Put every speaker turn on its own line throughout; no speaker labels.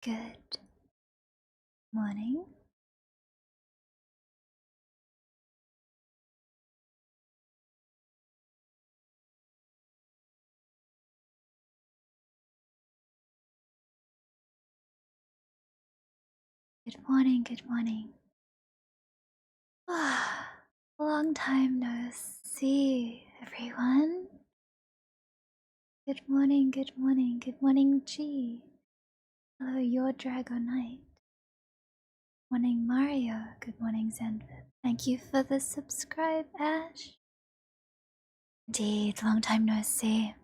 Good morning. Good morning, good morning. Long time no see, everyone. Good morning, good morning, good morning, G. Hello, your Dragonite. Morning, Mario. Good morning, Zenvip. Thank you for the subscribe, Ash. Indeed, long time no see.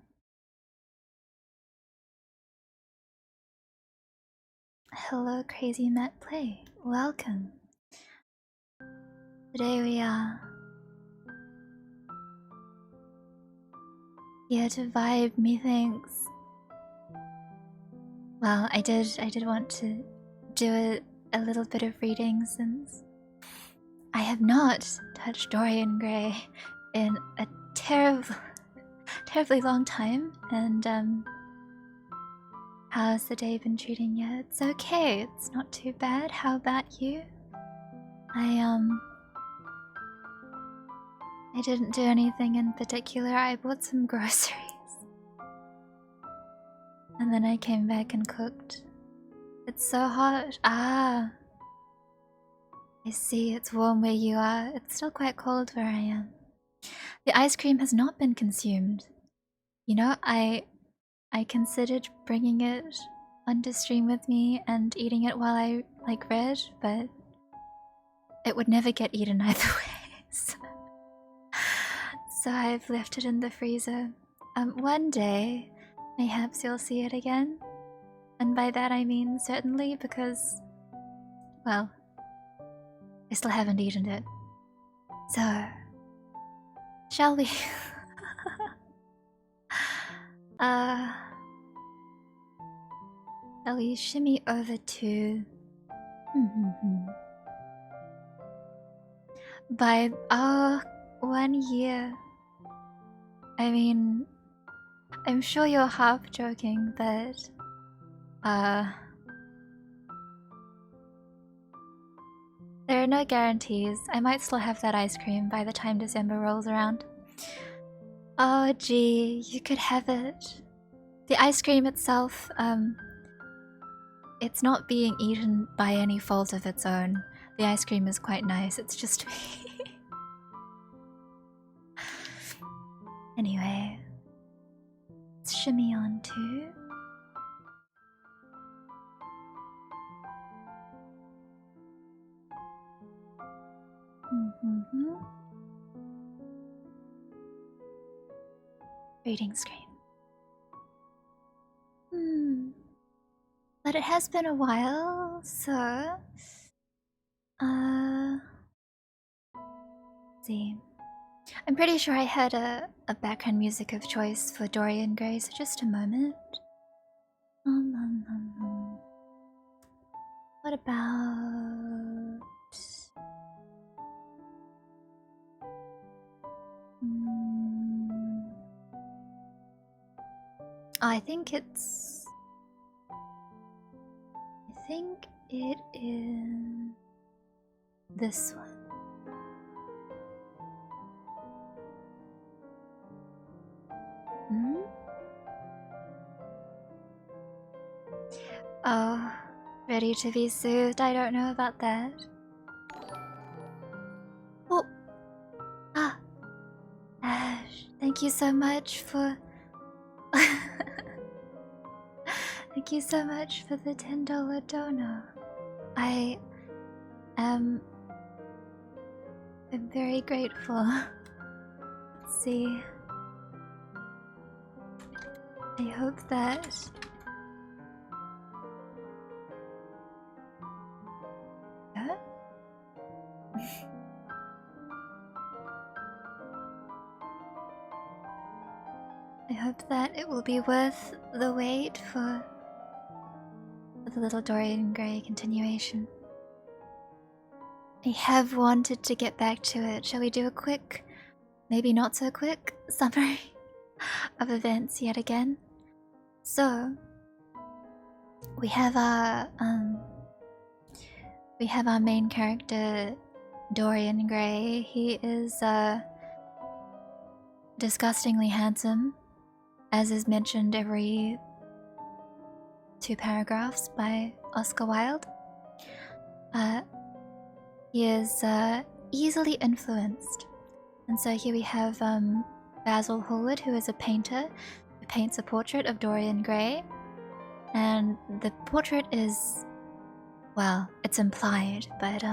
Hello, Crazy Matt Play. Welcome. Today we are here to vibe, methinks. Well, I did want to do a little bit of reading since I have not touched Dorian Gray in a terribly long time, and how's the day been treating you? It's okay, it's not too bad. How about you? I didn't do anything in particular. I bought some groceries. And then I came back and cooked. It's so hot. I see, it's warm where you are. It's still quite cold where I am. The ice cream has not been consumed. You know, I considered bringing it onto stream with me and eating it while I read, but it would never get eaten either way. So I've left it in the freezer. One day, mayhaps you'll see it again. And by that I mean certainly, because, well, I still haven't eaten it. So, shall we? Shall we shimmy over to... By 1 year. I mean, I'm sure you're half joking, but there are no guarantees. I might still have that ice cream by the time December rolls around. Oh gee, you could have it. The ice cream itself, it's not being eaten by any fault of its own. The ice cream is quite nice, it's just me. Anyway, let's shimmy on to... reading screen. But it has been a while, so... let's see. I'm pretty sure I had a background music of choice for Dorian Gray, so just a moment. What about... Oh, I think it is this one. Oh, ready to be soothed? I don't know about that. Oh! Ash, thank you so much for... Thank you so much for the $10 dono. I'm very grateful. Let's see. I hope that... Huh? I hope that it will be worth the wait for the little Dorian Gray continuation. I have wanted to get back to it. Shall we do a quick, maybe not so quick, summary of events yet again? So, we have our main character, Dorian Gray. He is disgustingly handsome, as is mentioned every 2 paragraphs by Oscar Wilde. He is easily influenced, and so here we have Basil Hallward, who is a painter who paints a portrait of Dorian Gray, and the portrait is, well, it's implied, but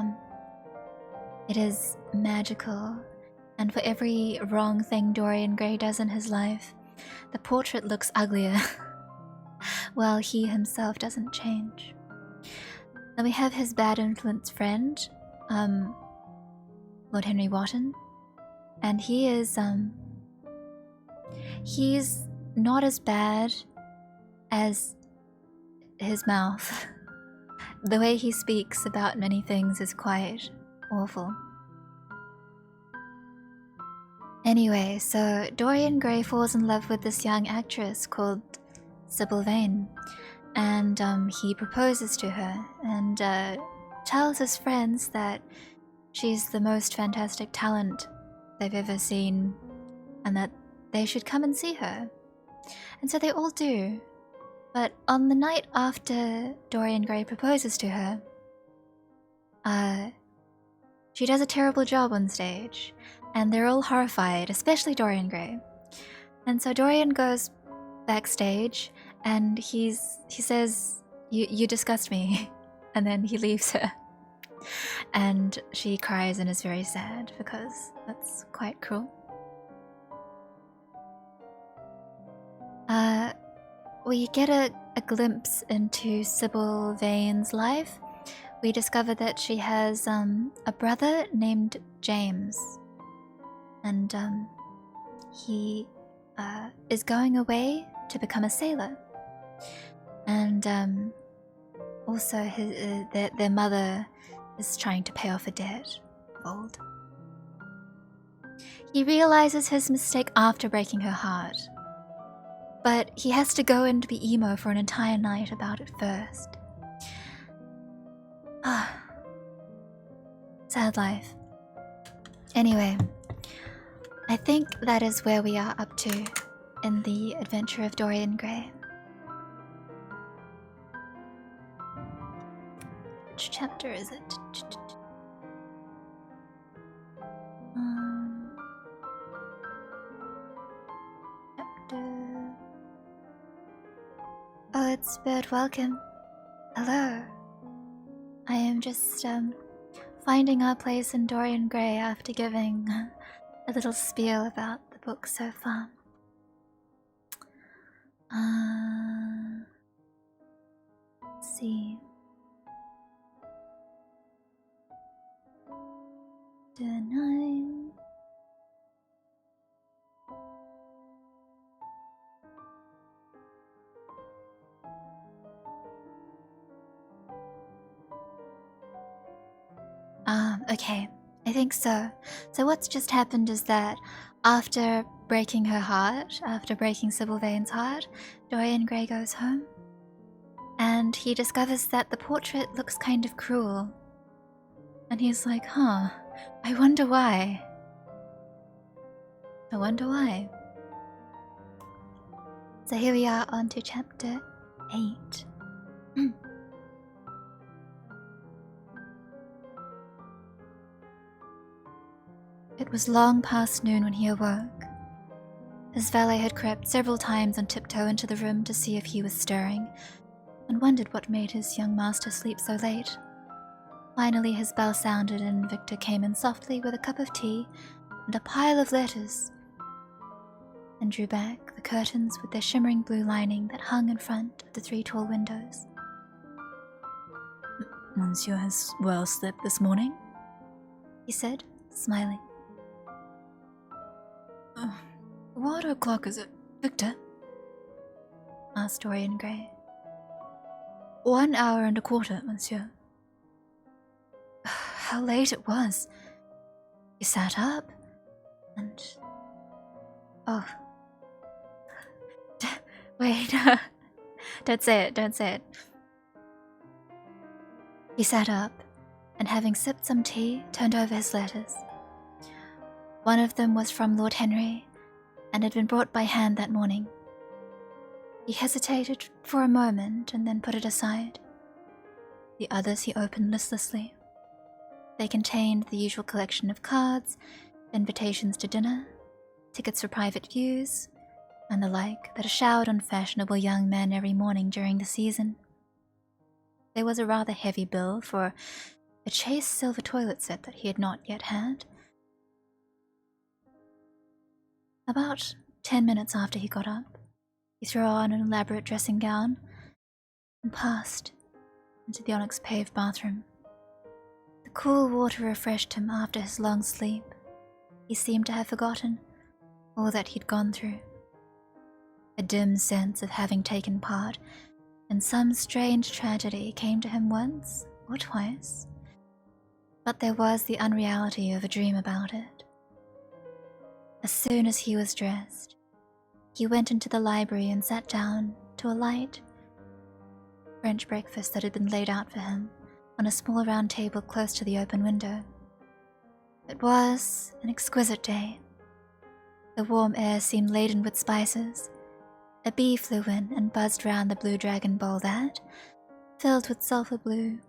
it is magical, and for every wrong thing Dorian Gray does in his life, the portrait looks uglier, while he himself doesn't change. Then we have his bad influence friend, Lord Henry Wotton, and he is he's not as bad as his mouth. The way he speaks about many things is quite awful. Anyway, so Dorian Gray falls in love with this young actress called Sybil Vane, and he proposes to her and tells his friends that she's the most fantastic talent they've ever seen and that they should come and see her. And so they all do. But on the night after Dorian Gray proposes to her, she does a terrible job on stage, and they're all horrified, especially Dorian Gray. And so Dorian goes backstage and he says, you disgust me, and then he leaves her. And she cries and is very sad because that's quite cruel. We get a glimpse into Sybil Vane's life. We discover that she has a brother named James, and he is going away to become a sailor. And also their mother is trying to pay off a debt of old. He realizes his mistake after breaking her heart, but he has to go and be emo for an entire night about it first. Sad life. Anyway, I think that is where we are up to in the adventure of Dorian Gray. Which chapter is it? Chapter... Oh, it's Bird Welcome. Hello. I am just finding our place in Dorian Gray after giving a little spiel about the book so far. Let's see. Nine. Okay, I think so. So what's just happened is that after breaking her heart, after breaking Sybil Vane's heart, Dorian Gray goes home, and he discovers that the portrait looks kind of cruel. And he's like, I wonder why. I wonder why. So here we are on to chapter 8. It was long past noon when he awoke. His valet had crept several times on tiptoe into the room to see if he was stirring, and wondered what made his young master sleep so late. Finally his bell sounded, and Victor came in softly with a cup of tea and a pile of letters, and drew back the curtains with their shimmering blue lining that hung in front of the 3 tall windows. "Monsieur has well slept this morning?" he said, smiling. "What o'clock is it, Victor?" asked Dorian Gray. 1 hour and a quarter, monsieur. How late it was. He sat up, and... Oh. Wait, don't say it. He sat up, and having sipped some tea, turned over his letters. One of them was from Lord Henry, and had been brought by hand that morning. He hesitated for a moment, and then put it aside. The others he opened listlessly. They contained the usual collection of cards, invitations to dinner, tickets for private views, and the like that are showered on fashionable young men every morning during the season. There was a rather heavy bill for a chased silver toilet set that he had not yet had. About 10 minutes after he got up, he threw on an elaborate dressing gown and passed into the onyx-paved bathroom. The cool water refreshed him after his long sleep. He seemed to have forgotten all that he'd gone through. A dim sense of having taken part in some strange tragedy came to him once or twice, but there was the unreality of a dream about it. As soon as he was dressed, he went into the library and sat down to a light French breakfast that had been laid out for him on a small round table close to the open window. It was an exquisite day. The warm air seemed laden with spices. A bee flew in and buzzed round the blue dragon bowl that, filled with sulphur blue,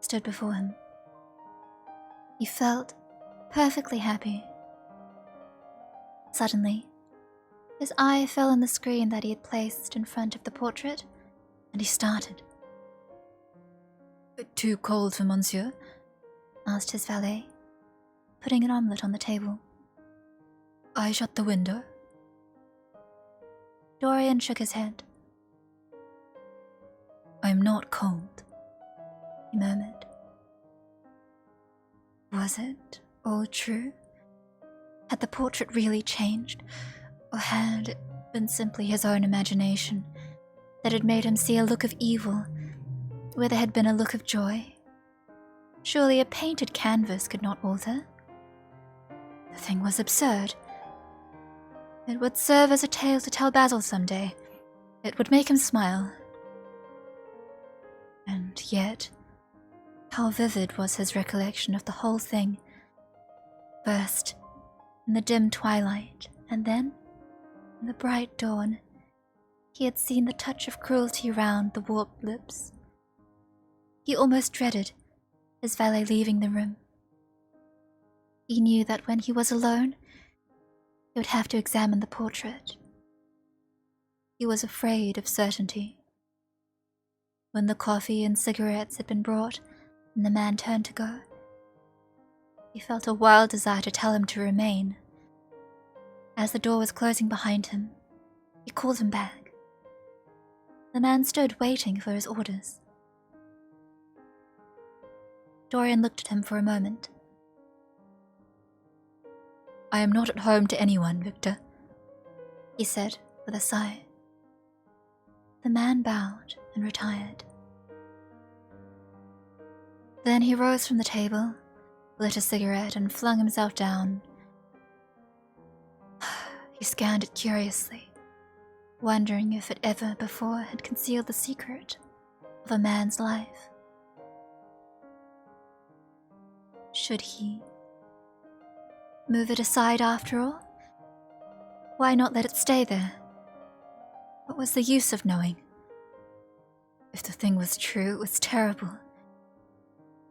stood before him. He felt perfectly happy. Suddenly, his eye fell on the screen that he had placed in front of the portrait, and he started. "Too cold for monsieur?" asked his valet, putting an omelette on the table. "I shut the window." Dorian shook his head. "I'm not cold," he murmured. Was it all true? Had the portrait really changed, or had it been simply his own imagination that had made him see a look of evil where there had been a look of joy? Surely a painted canvas could not alter. The thing was absurd. It would serve as a tale to tell Basil someday. It would make him smile. And yet, how vivid was his recollection of the whole thing. First, in the dim twilight, and then, in the bright dawn, he had seen the touch of cruelty round the warped lips. He almost dreaded his valet leaving the room. He knew that when he was alone, he would have to examine the portrait. He was afraid of certainty. When the coffee and cigarettes had been brought and the man turned to go, he felt a wild desire to tell him to remain. As the door was closing behind him, he called him back. The man stood waiting for his orders. Dorian looked at him for a moment. "I am not at home to anyone, Victor," he said with a sigh. The man bowed and retired. Then he rose from the table, lit a cigarette, and flung himself down. He scanned it curiously, wondering if it ever before had concealed the secret of a man's life. Should he move it aside after all? Why not let it stay there? What was the use of knowing? If the thing was true, it was terrible.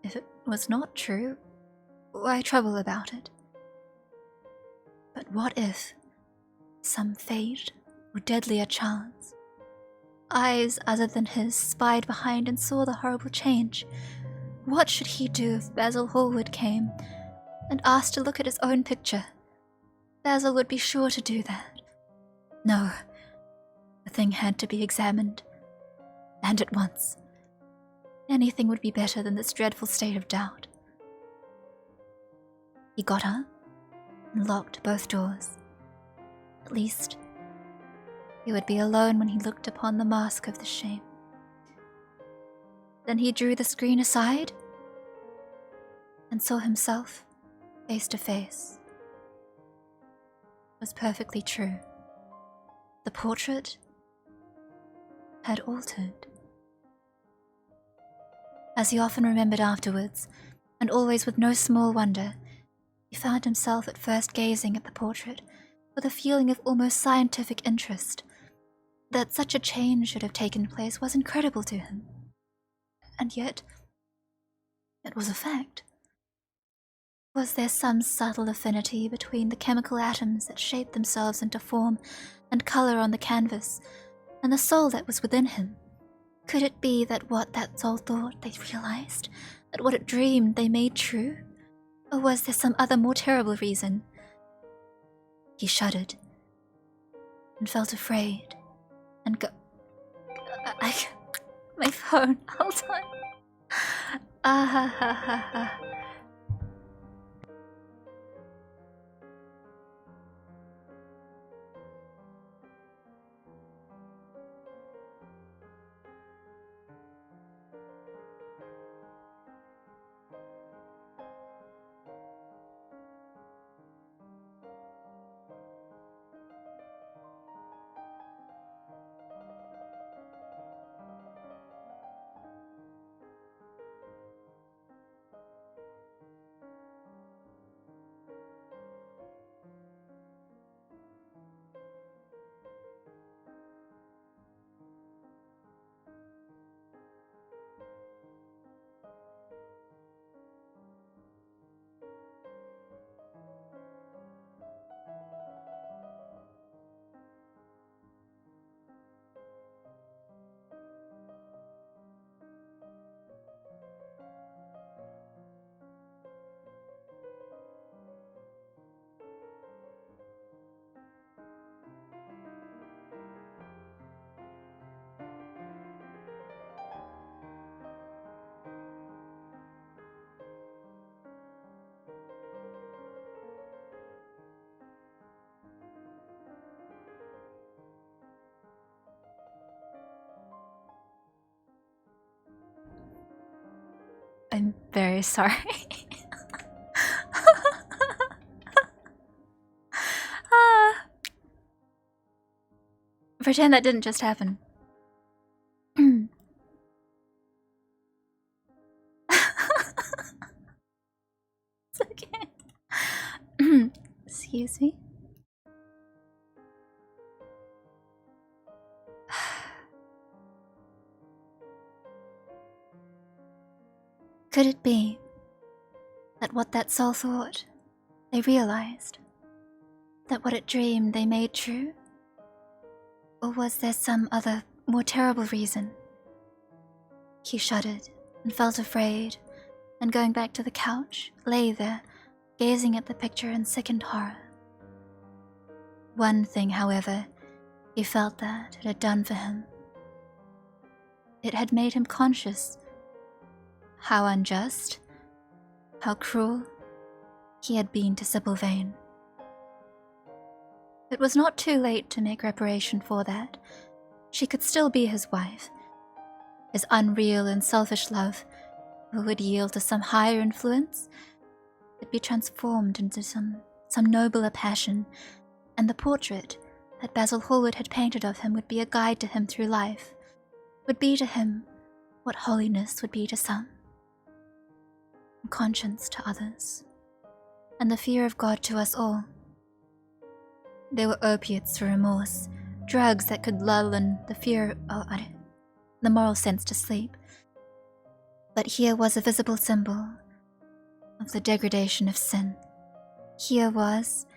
If it was not true, why trouble about it? But what if some fate or deadlier chance? Eyes other than his spied behind and saw the horrible change. What should he do if Basil Hallward came and asked to look at his own picture? Basil would be sure to do that. No, the thing had to be examined, and at once. Anything would be better than this dreadful state of doubt. He got up and locked both doors. At least, he would be alone when he looked upon the mask of the shame. Then he drew the screen aside and saw himself face to face. It was perfectly true. The portrait had altered. As he often remembered afterwards, and always with no small wonder, he found himself at first gazing at the portrait with a feeling of almost scientific interest. That such a change should have taken place was incredible to him. And yet, it was a fact. Was there some subtle affinity between the chemical atoms that shaped themselves into form and color on the canvas, and the soul that was within him? Could it be that what that soul thought they realized, that what it dreamed they made true? Or was there some other more terrible reason? He shuddered and felt afraid and my phone, hold on. I'm very sorry. Pretend that didn't just happen. It's okay. Excuse me. Could it be that what that soul thought, they realized? That what it dreamed they made true? Or was there some other, more terrible reason? He shuddered and felt afraid, and going back to the couch, lay there, gazing at the picture in sickened horror. One thing, however, he felt that it had done for him. It had made him conscious how unjust, how cruel he had been to Sybil Vane. It was not too late to make reparation for that. She could still be his wife. His unreal and selfish love, who would yield to some higher influence, would be transformed into some nobler passion, and the portrait that Basil Hallward had painted of him would be a guide to him through life, would be to him what holiness would be to some, and conscience to others, and the fear of God to us all. There were opiates for remorse, drugs that could lull in the moral sense to sleep. But here was a visible symbol of the degradation of sin. Here was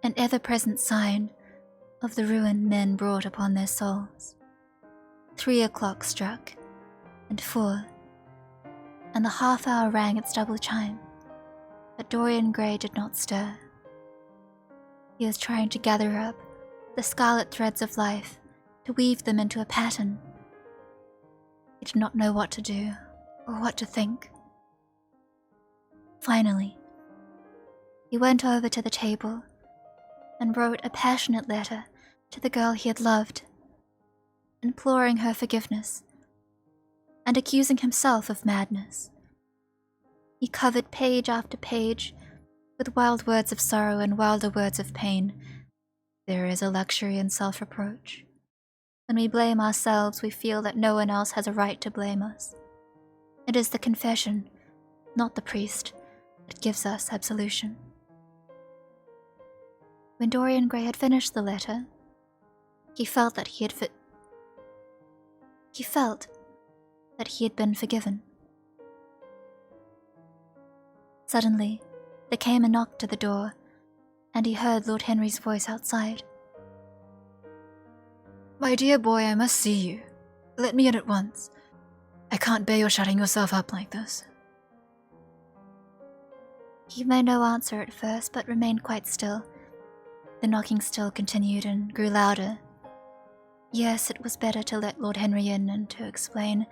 an ever-present sign of the ruin men brought upon their souls. 3 o'clock struck, and 4, and the half-hour rang its double chime, but Dorian Gray did not stir. He was trying to gather up the scarlet threads of life, to weave them into a pattern. He did not know what to do, or what to think. Finally, he went over to the table and wrote a passionate letter to the girl he had loved, imploring her forgiveness, and accusing himself of madness. He covered page after page with wild words of sorrow and wilder words of pain. There is a luxury in self-reproach. When we blame ourselves, we feel that no one else has a right to blame us. It is the confession, not the priest, that gives us absolution. When Dorian Gray had finished the letter, he felt that he had been forgiven. Suddenly, there came a knock to the door, and he heard Lord Henry's voice outside.
"My dear boy, I must see you. Let me in at once. I can't bear your shutting yourself up like this."
He made no answer at first, but remained quite still. The knocking still continued and grew louder. Yes, it was better to let Lord Henry in and to explain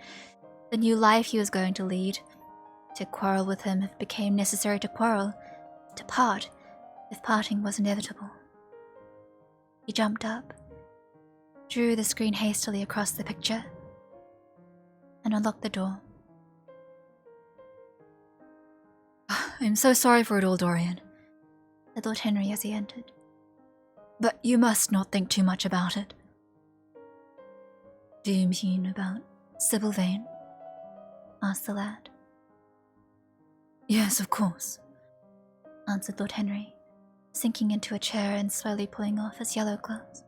the new life he was going to lead, to quarrel with him if it became necessary to quarrel, to part if parting was inevitable. He jumped up, drew the screen hastily across the picture, and unlocked the door.
"I'm so sorry for it all, Dorian,"
said Lord Henry as he entered.
"But you must not think too much about it."
"Do you mean about Sybil Vane?" asked the lad.
"Yes, of course,"
answered Lord Henry, sinking into a chair and slowly pulling off his yellow gloves.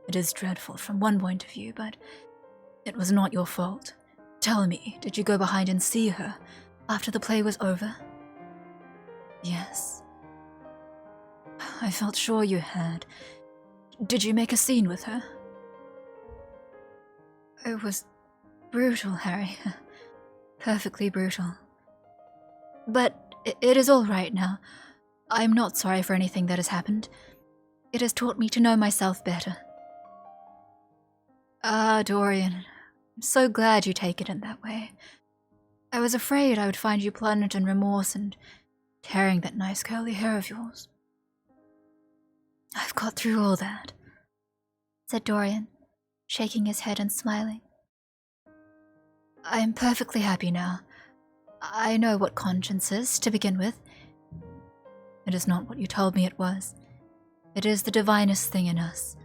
"It is dreadful from one point of view, but it was not your fault. Tell me, did you go behind and see her after the play was over?"
"Yes."
"I felt sure you had. Did you make a scene with her?"
"It was brutal, Harry. Perfectly brutal. But it is all right now. I am not sorry for anything that has happened. It has taught me to know myself better."
"Ah, Dorian, I'm so glad you take it in that way. I was afraid I would find you plunged in remorse and tearing that nice curly hair of yours."
"I've got through all that," said Dorian, shaking his head and smiling. "I am perfectly happy now. I know what conscience is, to begin with."
"It is not what you told me it was. It is the divinest thing in us.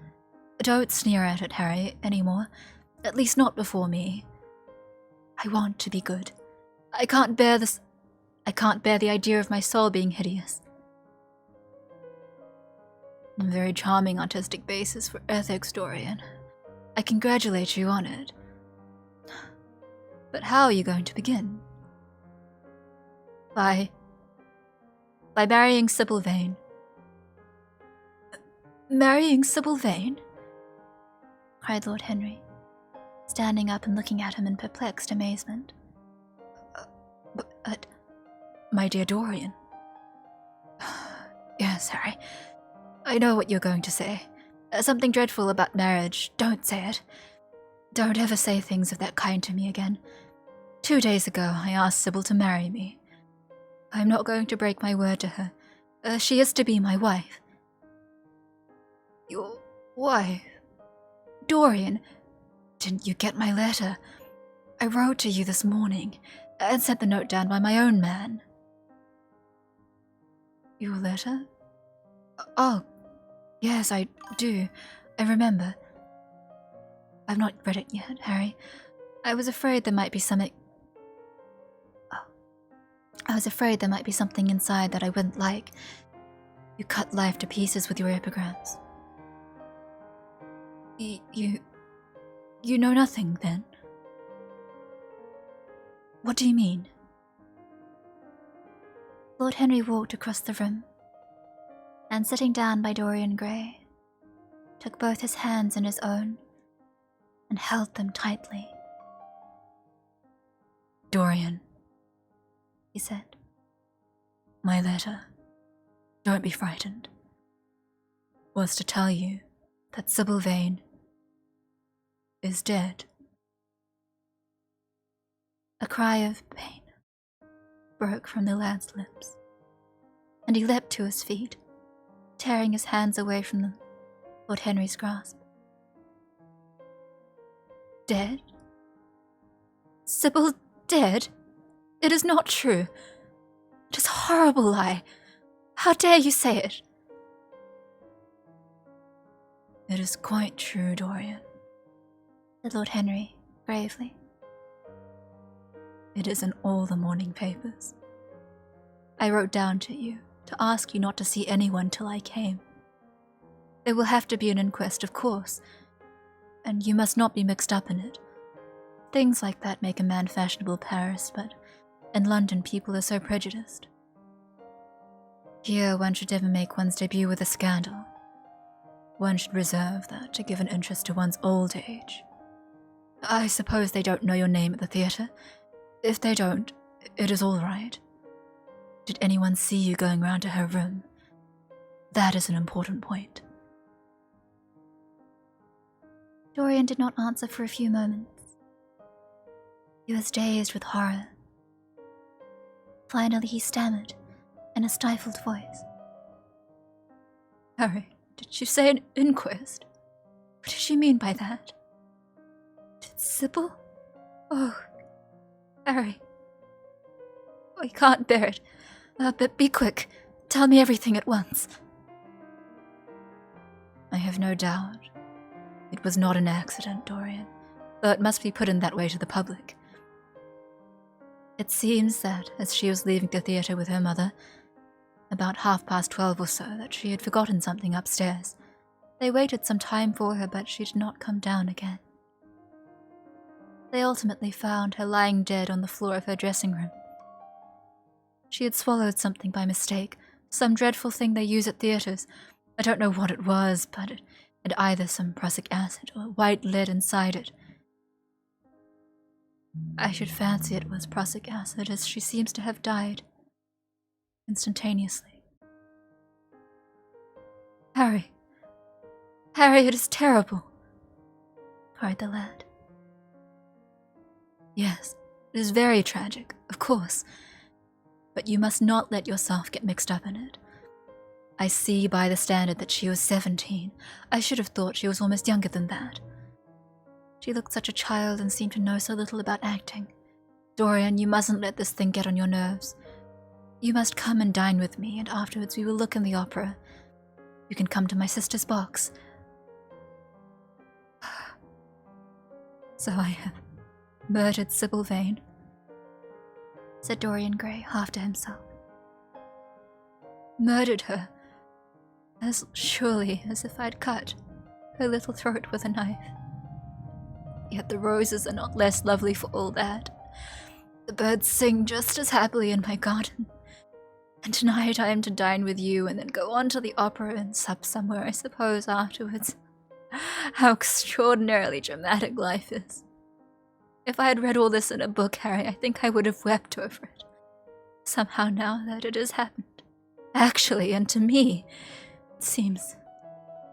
Don't sneer at it, Harry, anymore. At least not before me. I want to be good. I can't bear the idea of my soul being hideous. A very charming artistic basis for ethics, Dorian. I congratulate you on it. But how are you going to begin?" By marrying Sybil Vane." "Marrying Sybil Vane?"
cried Lord Henry, standing up and looking at him in perplexed amazement.
But, my dear Dorian." "Yes, Harry. I know what you're going to say. Something dreadful about marriage. Don't say it. Don't ever say things of that kind to me again. 2 days ago, I asked Sybil to marry me. I'm not going to break my word to her. She is to be my wife." "Your wife? Dorian, didn't you get my letter? I wrote to you this morning and sent the note down by my own man." "Your letter? Oh, yes, I do. I remember. I've not read it yet, Harry. I was afraid there might be something inside that I wouldn't like. You cut life to pieces with your epigrams." You know nothing, then?" "What do you mean?"
Lord Henry walked across the room, and sitting down by Dorian Gray, took both his hands in his own and held them tightly.
"Dorian,"
he said,
"my letter, don't be frightened, was to tell you that Sybil Vane is dead."
A cry of pain broke from the lad's lips, and he leapt to his feet, tearing his hands away from Lord Henry's grasp.
"Dead?" Sybil dead? It is not true. It is a horrible lie. How dare you say it? It is quite true, Dorian,
said Lord Henry gravely.
It is in all the morning papers. I wrote down to you to ask you not to see anyone till I came. There will have to be an inquest, of course, and you must not be mixed up in it. Things like that make a man fashionable Paris, but in London people are so prejudiced. Here one should never make one's debut with a scandal. One should reserve that to give an interest to one's old age. I suppose they don't know your name at the theatre. If they don't, it is all right. Did anyone see you going round to her room? That is an important point.
Dorian did not answer for a few moments. He was dazed with horror. Finally he stammered in a stifled voice.
Harry, did you say an inquest? What did she mean by that? Did Sybil? Oh, Harry. I can't bear it. But be quick. Tell me everything at once. I have no doubt. It was not an accident, Dorian, though it must be put in that way to the public. It seems that, as she was leaving the theatre with her mother, about 12:30 or so, that she had forgotten something upstairs. They waited some time for her, but she did not come down again. They ultimately found her lying dead on the floor of her dressing room. She had swallowed something by mistake, some dreadful thing they use at theatres. I don't know what it was, but it had either some prussic acid or white lead inside it. I should fancy it was prussic acid, as she seems to have died instantaneously. Harry, it is terrible, cried the lad. Yes, it is very tragic, of course, but you must not let yourself get mixed up in it. I see by the standard that she was 17. I should have thought she was almost younger than that. She looked such a child and seemed to know so little about acting. Dorian, you mustn't let this thing get on your nerves. You must come and dine with me, and afterwards we will look in the opera. You can come to my sister's box. So I have murdered Sybil Vane,
said Dorian Gray, half to himself.
Murdered her, as surely as if I'd cut her little throat with a knife. Yet the roses are not less lovely for all that. The birds sing just as happily in my garden. And tonight I am to dine with you and then go on to the opera and sup somewhere, I suppose, afterwards. How extraordinarily dramatic life is. If I had read all this in a book, Harry, I think I would have wept over it. Somehow now that it has happened, actually, and to me, it seems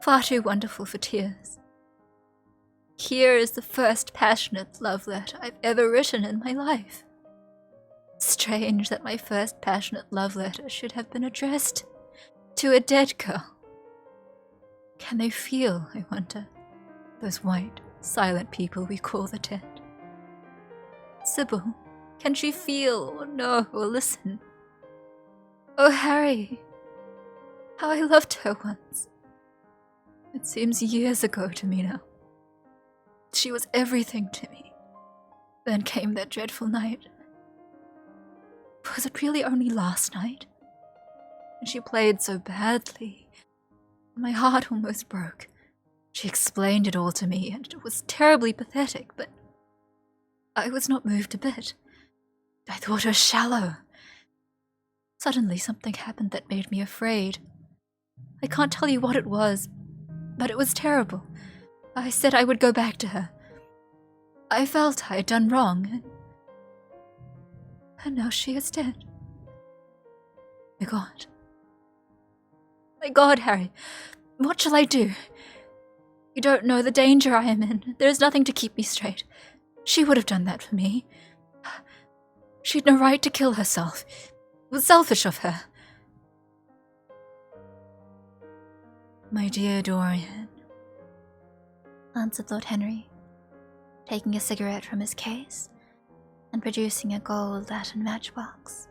far too wonderful for tears. Here is the first passionate love letter I've ever written in my life. Strange that my first passionate love letter should have been addressed to a dead girl. Can they feel, I wonder, those white, silent people we call the dead? Sybil, can she feel, or know, or listen? Oh, Harry, how I loved her once. It seems years ago to me now. She was everything to me. Then came that dreadful night. Was it really only last night? And she played so badly. My heart almost broke. She explained it all to me, and it was terribly pathetic, but I was not moved a bit. I thought her shallow. Suddenly something happened that made me afraid. I can't tell you what it was, but it was terrible. I said I would go back to her. I felt I had done wrong, and now she is dead. My God. My God, Harry, what shall I do? You don't know the danger I am in. There is nothing to keep me straight. She would have done that for me. She'd no right to kill herself. It was selfish of her. My dear Dorian,
answered Lord Henry, taking a cigarette from his case and producing a gold-Latin matchbox.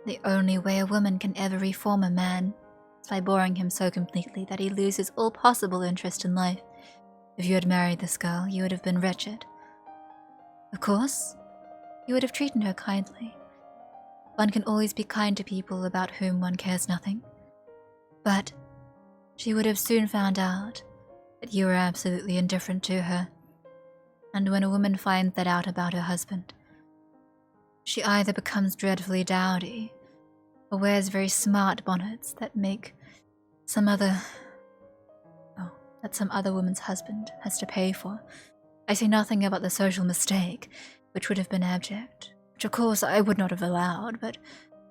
The only way a woman can ever reform a man is by boring him so completely that he loses all possible interest in life. If you had married this girl, you would have been wretched. Of course, you would have treated her kindly. One can always be kind to people about whom one cares nothing. But she would have soon found out that you were absolutely indifferent to her. And when a woman finds that out about her husband, she either becomes dreadfully dowdy or wears very smart bonnets that some other woman's husband has to pay for. I say nothing about the social mistake, which would have been abject, which of course I would not have allowed, but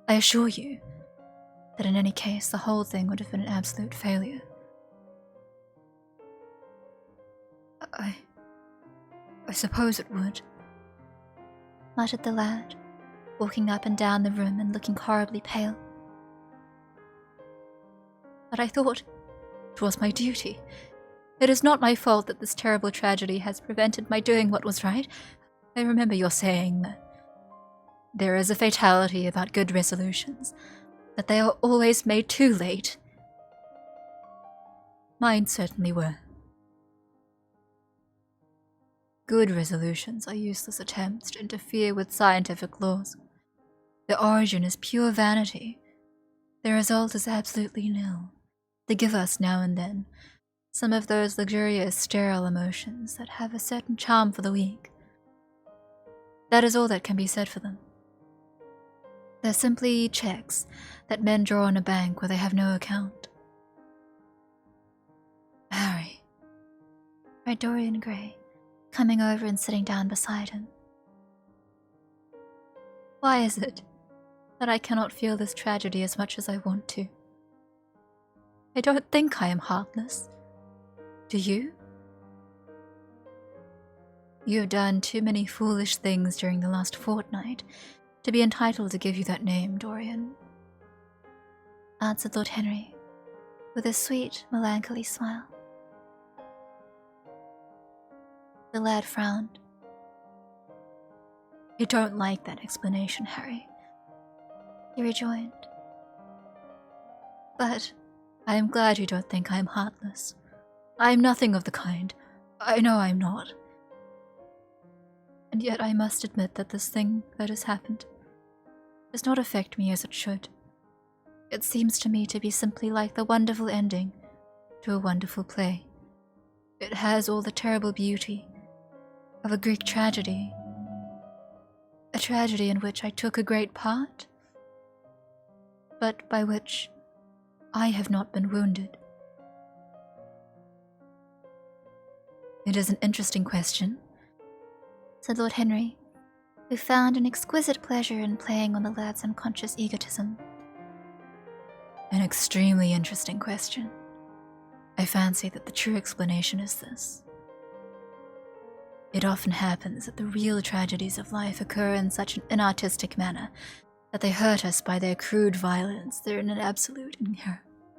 I assure you that in any case the whole thing would have been an absolute failure. I suppose it would,
muttered the lad, walking up and down the room and looking horribly pale.
But I thought it was my duty. It is not my fault that this terrible tragedy has prevented my doing what was right. I remember your saying that there is a fatality about good resolutions, that they are always made too late. Mine certainly were. Good resolutions are useless attempts to interfere with scientific laws. Their origin is pure vanity. Their result is absolutely nil. They give us, now and then, some of those luxurious, sterile emotions that have a certain charm for the weak. That is all that can be said for them. They're simply checks that men draw on a bank where they have no account. Harry,
cried Dorian Gray, coming over and sitting down beside him.
Why is it that I cannot feel this tragedy as much as I want to? I don't think I am heartless. Do you? You have done too many foolish things during the last fortnight to be entitled to give you that name, Dorian,
answered Lord Henry, with a sweet, melancholy smile. The lad frowned.
I don't like that explanation, Harry,
he rejoined.
But I am glad you don't think I am heartless. I am nothing of the kind. I know I am not. And yet I must admit that this thing that has happened does not affect me as it should. It seems to me to be simply like the wonderful ending to a wonderful play. It has all the terrible beauty of a Greek tragedy, a tragedy in which I took a great part, but by which I have not been wounded. It is an interesting question,
said Lord Henry, who found an exquisite pleasure in playing on the lad's unconscious egotism.
An extremely interesting question. I fancy that the true explanation is this. It often happens that the real tragedies of life occur in such an inartistic manner that they hurt us by their crude violence, their absolute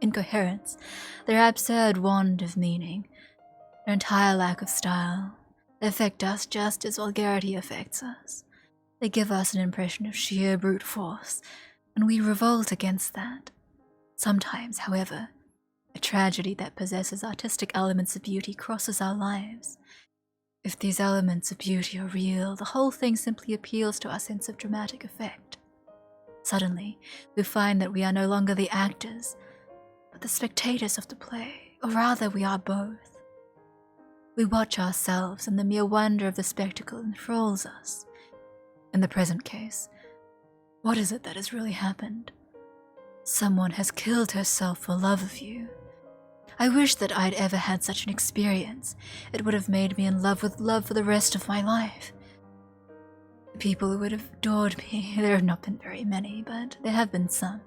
incoherence, their absurd want of meaning, their entire lack of style. They affect us just as vulgarity affects us. They give us an impression of sheer brute force, and we revolt against that. Sometimes, however, a tragedy that possesses artistic elements of beauty crosses our lives. If these elements of beauty are real, the whole thing simply appeals to our sense of dramatic effect. Suddenly, we find that we are no longer the actors, but the spectators of the play, or rather we are both. We watch ourselves, and the mere wonder of the spectacle enthralls us. In the present case, what is it that has really happened? Someone has killed herself for love of you. I wish that I'd ever had such an experience. It would have made me in love with love for the rest of my life. The people who would have adored me, there have not been very many, but there have been some,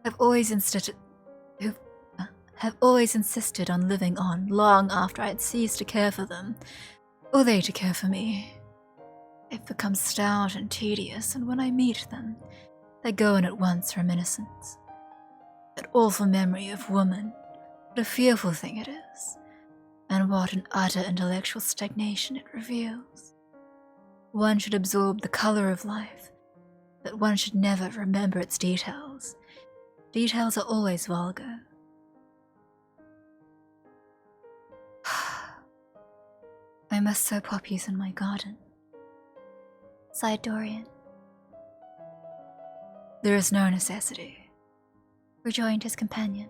have always insisted on living on long after I had ceased to care for them, or they to care for me. They've become stout and tedious, and when I meet them, they go in at once reminiscence. That awful memory of woman, what a fearful thing it is, and what an utter intellectual stagnation it reveals. one should absorb the color of life, but one should never remember its details. Details are always vulgar. I must sow poppies in my garden,
sighed Dorian.
There is no necessity,
rejoined his companion.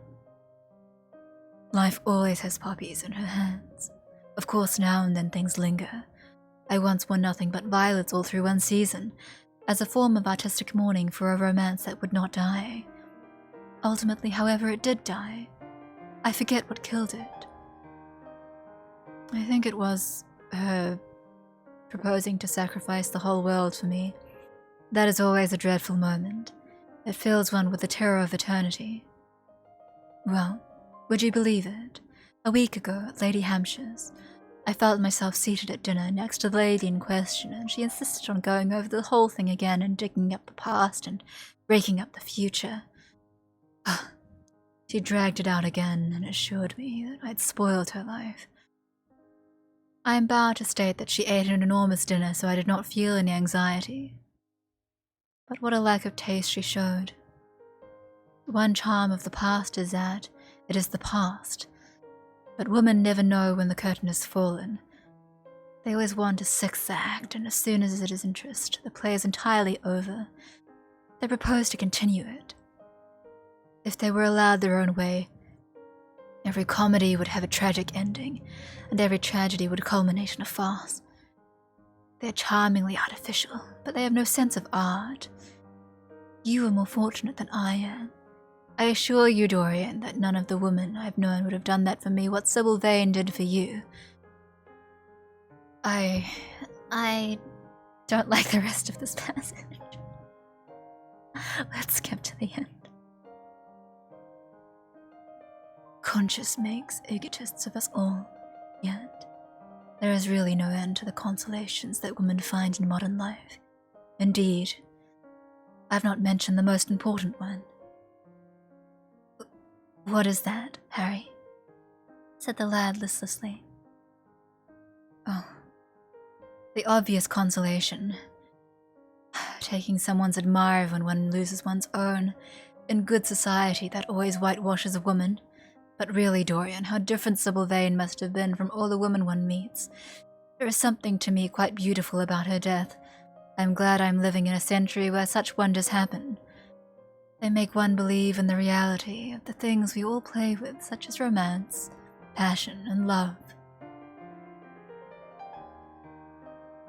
Life always has poppies in her hands. Of course, now and then things linger. I once wore nothing but violets all through one season, as a form of artistic mourning for a romance that would not die. Ultimately, however, it did die. I forget what killed it. I think it was her proposing to sacrifice the whole world for me. That is always a dreadful moment. It fills one with the terror of eternity. Well, would you believe it? A week ago at Lady Hampshire's, I felt myself seated at dinner next to the lady in question, and she insisted on going over the whole thing again and digging up the past and raking up the future. She dragged it out again and assured me that I'd spoiled her life. I am bound to state that she ate an enormous dinner, so I did not feel any anxiety. But what a lack of taste she showed. One charm of the past is that it is the past, but women never know when the curtain has fallen. They always want a sixth act, and as soon as it is interest, the play is entirely over. They propose to continue it. If they were allowed their own way, every comedy would have a tragic ending, and every tragedy would culminate in a farce. They are charmingly artificial, but they have no sense of art. You are more fortunate than I am. I assure you, Dorian, that none of the women I've known would have done that for me what Sybil Vane did for you.
I don't like the rest of this passage. Let's skip to the end.
Conscience makes egotists of us all, yet there is really no end to the consolations that women find in modern life. Indeed, I've not mentioned the most important one.
What is that, Harry? Said the lad listlessly.
Oh, the obvious consolation. Taking someone's admirer when one loses one's own. In good society, that always whitewashes a woman. But really, Dorian, how different Sybil Vane must have been from all the women one meets. There is something to me quite beautiful about her death. I'm glad I'm living in a century where such wonders happen. They make one believe in the reality of the things we all play with, such as romance, passion, and love.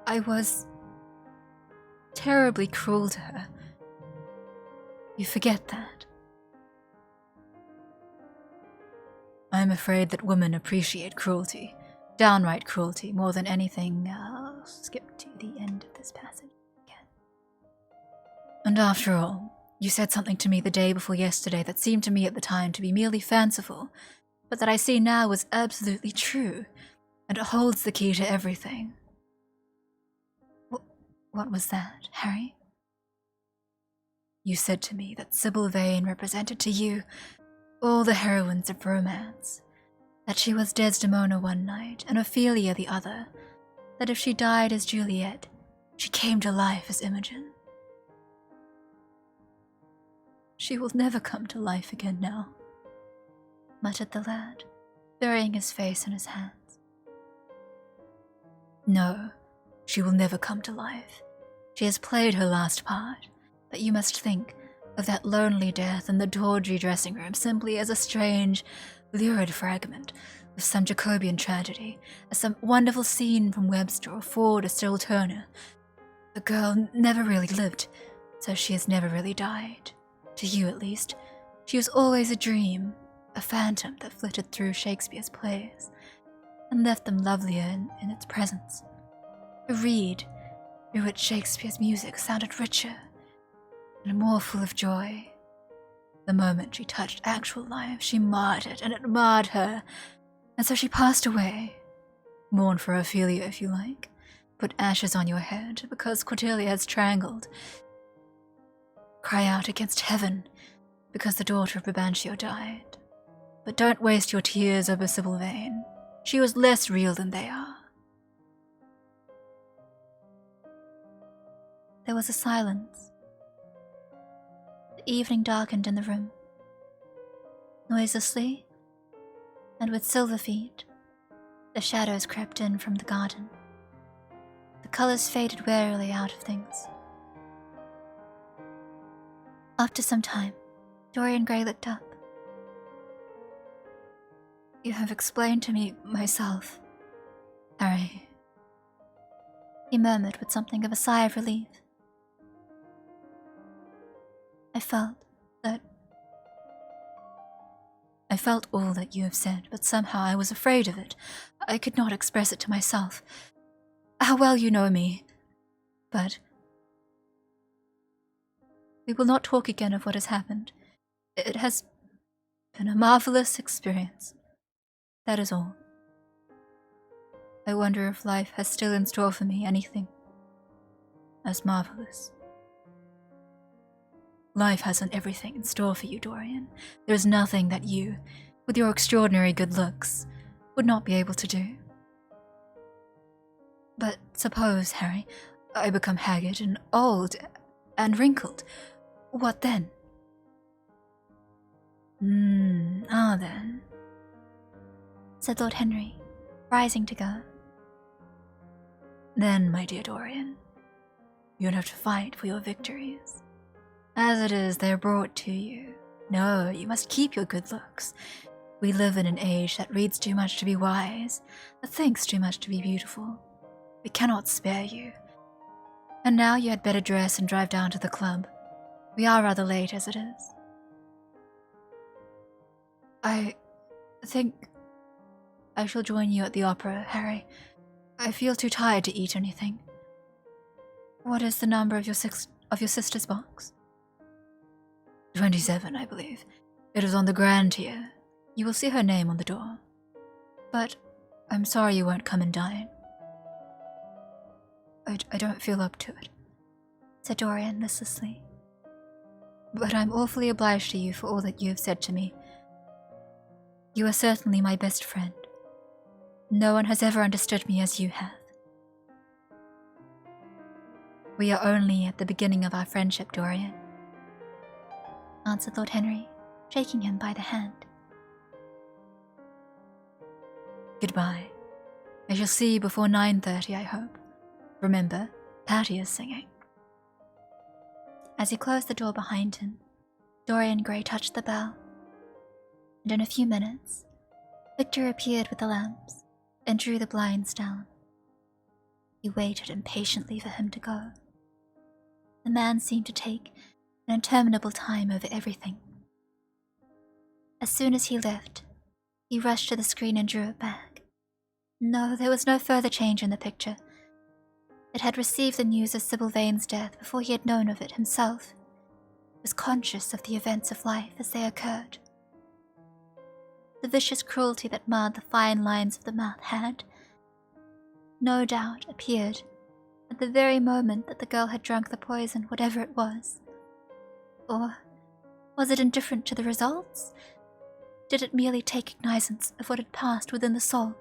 I was terribly cruel to her. You forget that. I'm afraid that women appreciate cruelty, downright cruelty, more than anything. I'll skip to the end of this passage again. And after all, you said something to me the day before yesterday that seemed to me at the time to be merely fanciful, but that I see now was absolutely true, and it holds the key to everything. What was that, Harry? You said to me that Sybil Vane represented to you all the heroines of romance, that she was Desdemona one night and Ophelia the other, that if she died as Juliet, she came to life as Imogen. She will never come to life again now, muttered the lad, burying his face in his hands. No, she will never come to life. She has played her last part, but you must think of that lonely death in the tawdry dressing room simply as a strange, lurid fragment of some Jacobean tragedy, as some wonderful scene from Webster or Ford or Cyril Turner. The girl never really lived, so she has never really died. To you, at least, she was always a dream, a phantom that flitted through Shakespeare's plays, and left them lovelier in its presence. A reed through which Shakespeare's music sounded richer and more full of joy. The moment she touched actual life, she marred it, and it marred her, and so she passed away. Mourn for Ophelia if you like. Put ashes on your head because Cordelia has strangled. Cry out against heaven because the daughter of Brabantio died. But don't waste your tears over Sybil Vane. She was less real than they are.
there was a silence. The evening darkened in the room. Noiselessly, and with silver feet, the shadows crept in from the garden. The colors faded wearily out of things. After some time, Dorian Gray looked up. "You have explained to me myself, Harry," he murmured with something of a sigh of relief. I felt all that you have said, but somehow I was afraid of it. I could not express it to myself. How well you know me. But we will not talk again of what has happened. It has been a marvelous experience. That is all. I wonder if life has still in store for me anything as marvelous. Life hasn't everything in store for you, Dorian. There is nothing that you, with your extraordinary good looks, would not be able to do. But suppose, Harry, I become haggard and old and wrinkled. What then? Then, said Lord Henry, rising to go. Then, my dear Dorian, you'll have to fight for your victories. As it is, they're brought to you. No, you must keep your good looks. We live in an age that reads too much to be wise, that thinks too much to be beautiful. We cannot spare you. And now you had better dress and drive down to the club. We are rather late as it is. I think I shall join you at the opera, Harry. I feel too tired to eat anything. What is the number of your sister's box? 27, I believe. It is on the grand tier. You will see her name on the door. But I'm sorry you won't come and dine. I don't feel up to it, said Dorian listlessly. But I'm awfully obliged to you for all that you have said to me. You are certainly my best friend. No one has ever understood me as you have. We are only at the beginning of our friendship, Dorian, answered Lord Henry, shaking him by the hand. Goodbye. I shall see you before 9:30, I hope. Remember, Patty is singing. As he closed the door behind him, Dorian Gray touched the bell, and in a few minutes, Victor appeared with the lamps and drew the blinds down. He waited impatiently for him to go. The man seemed to take an interminable time over everything. As soon as he left, he rushed to the screen and drew it back. No, there was no further change in the picture. It had received the news of Sybil Vane's death before he had known of it himself. He was conscious of the events of life as they occurred. The vicious cruelty that marred the fine lines of the mouth had, no doubt, appeared at the very moment that the girl had drunk the poison, whatever it was. Or was it indifferent to the results? Did it merely take cognizance of what had passed within the soul?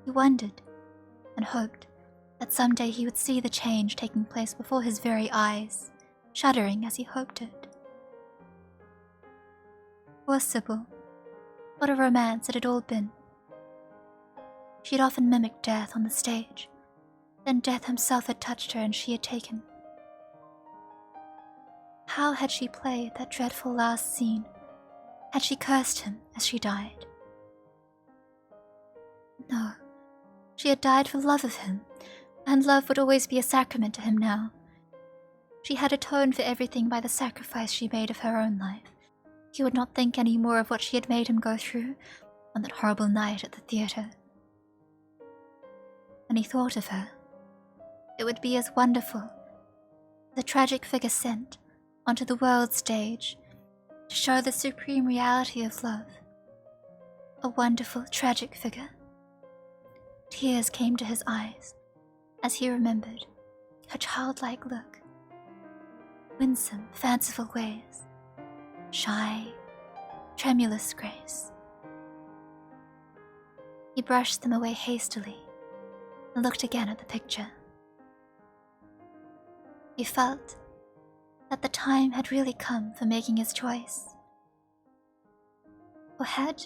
He wondered and hoped that someday he would see the change taking place before his very eyes, shuddering as he hoped it. Poor Sybil, what a romance it had all been. She had often mimicked death on the stage, then death himself had touched her and she had taken. How had she played that dreadful last scene? Had she cursed him as she died? No, she had died for love of him, and love would always be a sacrament to him now. She had atoned for everything by the sacrifice she made of her own life. He would not think any more of what she had made him go through on that horrible night at the theatre. When he thought of her, it would be as wonderful as a tragic figure sent onto the world stage to show the supreme reality of love. A wonderful, tragic figure. Tears came to his eyes as he remembered her childlike look, winsome, fanciful ways, shy, tremulous grace. He brushed them away hastily and looked again at the picture. He felt that the time had really come for making his choice. Or had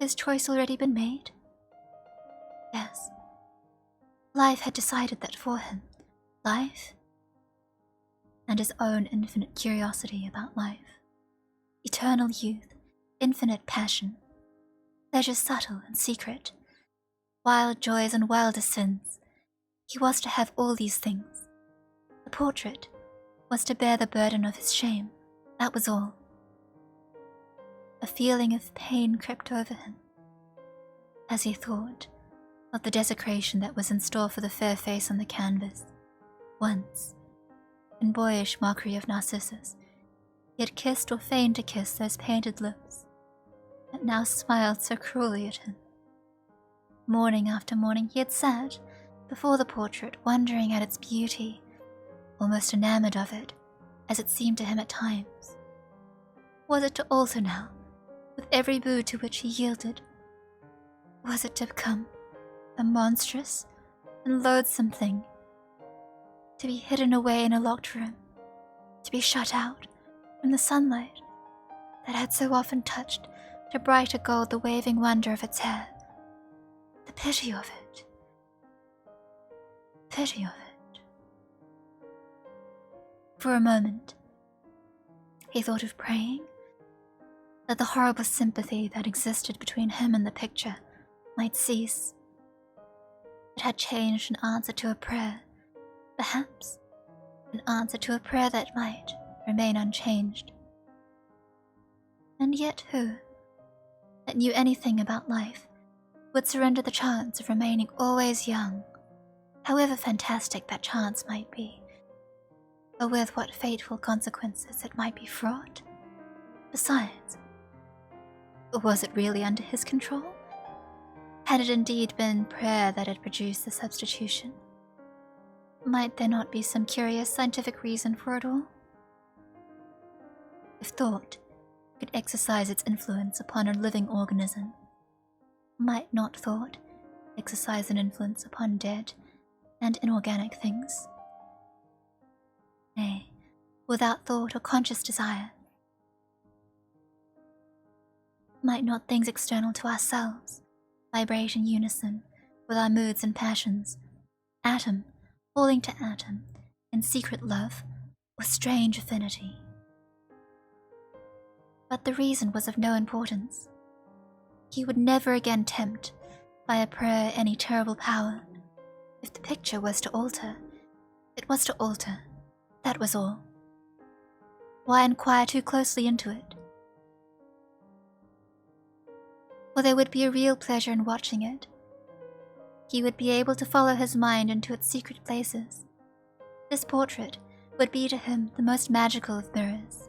his choice already been made? Yes. Life had decided that for him. Life and his own infinite curiosity about life. Eternal youth, infinite passion, pleasures subtle and secret, wild joys and wildest sins. He was to have all these things. The portrait was to bear the burden of his shame, that was all. A feeling of pain crept over him as he thought of the desecration that was in store for the fair face on the canvas. Once, in boyish mockery of Narcissus, he had kissed or feigned to kiss those painted lips that now smiled so cruelly at him. Morning after morning he had sat before the portrait, wondering at its beauty, almost enamored of it, as it seemed to him at times. Was it to alter now, with every mood to which he yielded? Was it to become a monstrous and loathsome thing, to be hidden away in a locked room, to be shut out from the sunlight that had so often touched to brighter gold the waving wonder of its hair? The pity of it. Pity of it. For a moment, he thought of praying that the horrible sympathy that existed between him and the picture might cease. It had changed in answer to a prayer, perhaps an answer to a prayer that might remain unchanged. And yet who, that knew anything about life, would surrender the chance of remaining always young, however fantastic that chance might be, or with what fateful consequences it might be fraught? Besides, was it really under his control? Had it indeed been prayer that had produced the substitution? Might there not be some curious scientific reason for it all? If thought could exercise its influence upon a living organism, might not thought exercise an influence upon dead and inorganic things? Nay, without thought or conscious desire, might not things external to ourselves vibrate in unison with our moods and passions, atom falling to atom in secret love or strange affinity? But the reason was of no importance. He would never again tempt by a prayer any terrible power. If the picture was to alter, it was to alter, that was all. Why inquire too closely into it? For there would be a real pleasure in watching it. He would be able to follow his mind into its secret places. This portrait would be to him the most magical of mirrors.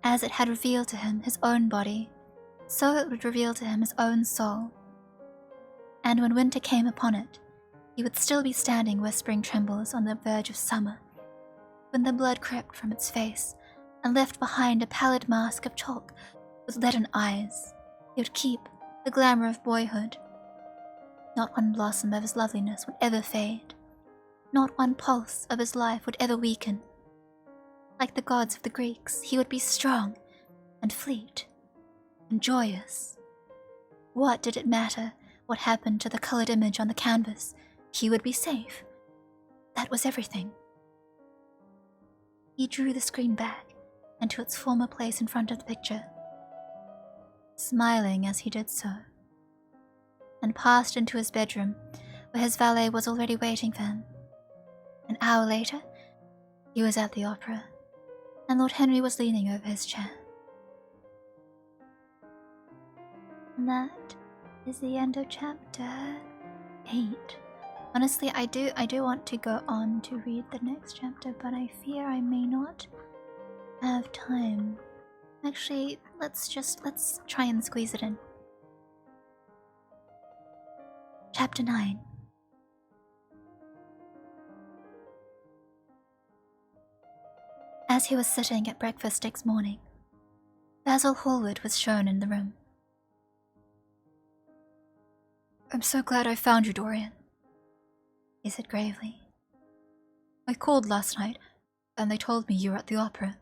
As it had revealed to him his own body, so it would reveal to him his own soul. And when winter came upon it, he would still be standing where spring trembles on the verge of summer. When the blood crept from its face and left behind a pallid mask of chalk with leaden eyes, he would keep the glamour of boyhood. Not one blossom of his loveliness would ever fade. Not one pulse of his life would ever weaken. Like the gods of the Greeks, he would be strong and fleet and joyous. What did it matter what happened to the colored image on the canvas? He would be safe. That was everything. He drew the screen back and to its former place in front of the picture, smiling as he did so, and passed into his bedroom where his valet was already waiting for him. An hour later, he was at the opera, and Lord Henry was leaning over his chair. And that is the end of chapter 8. Honestly, I do want to go on to read the next chapter, but I fear I may not have time. Actually, let's try and squeeze it in. Chapter 9. As he was sitting at breakfast next morning, Basil Hallward was shown in the room. "I'm so glad I found you, Dorian," he said gravely.
I called last night, and they told me you were at the opera.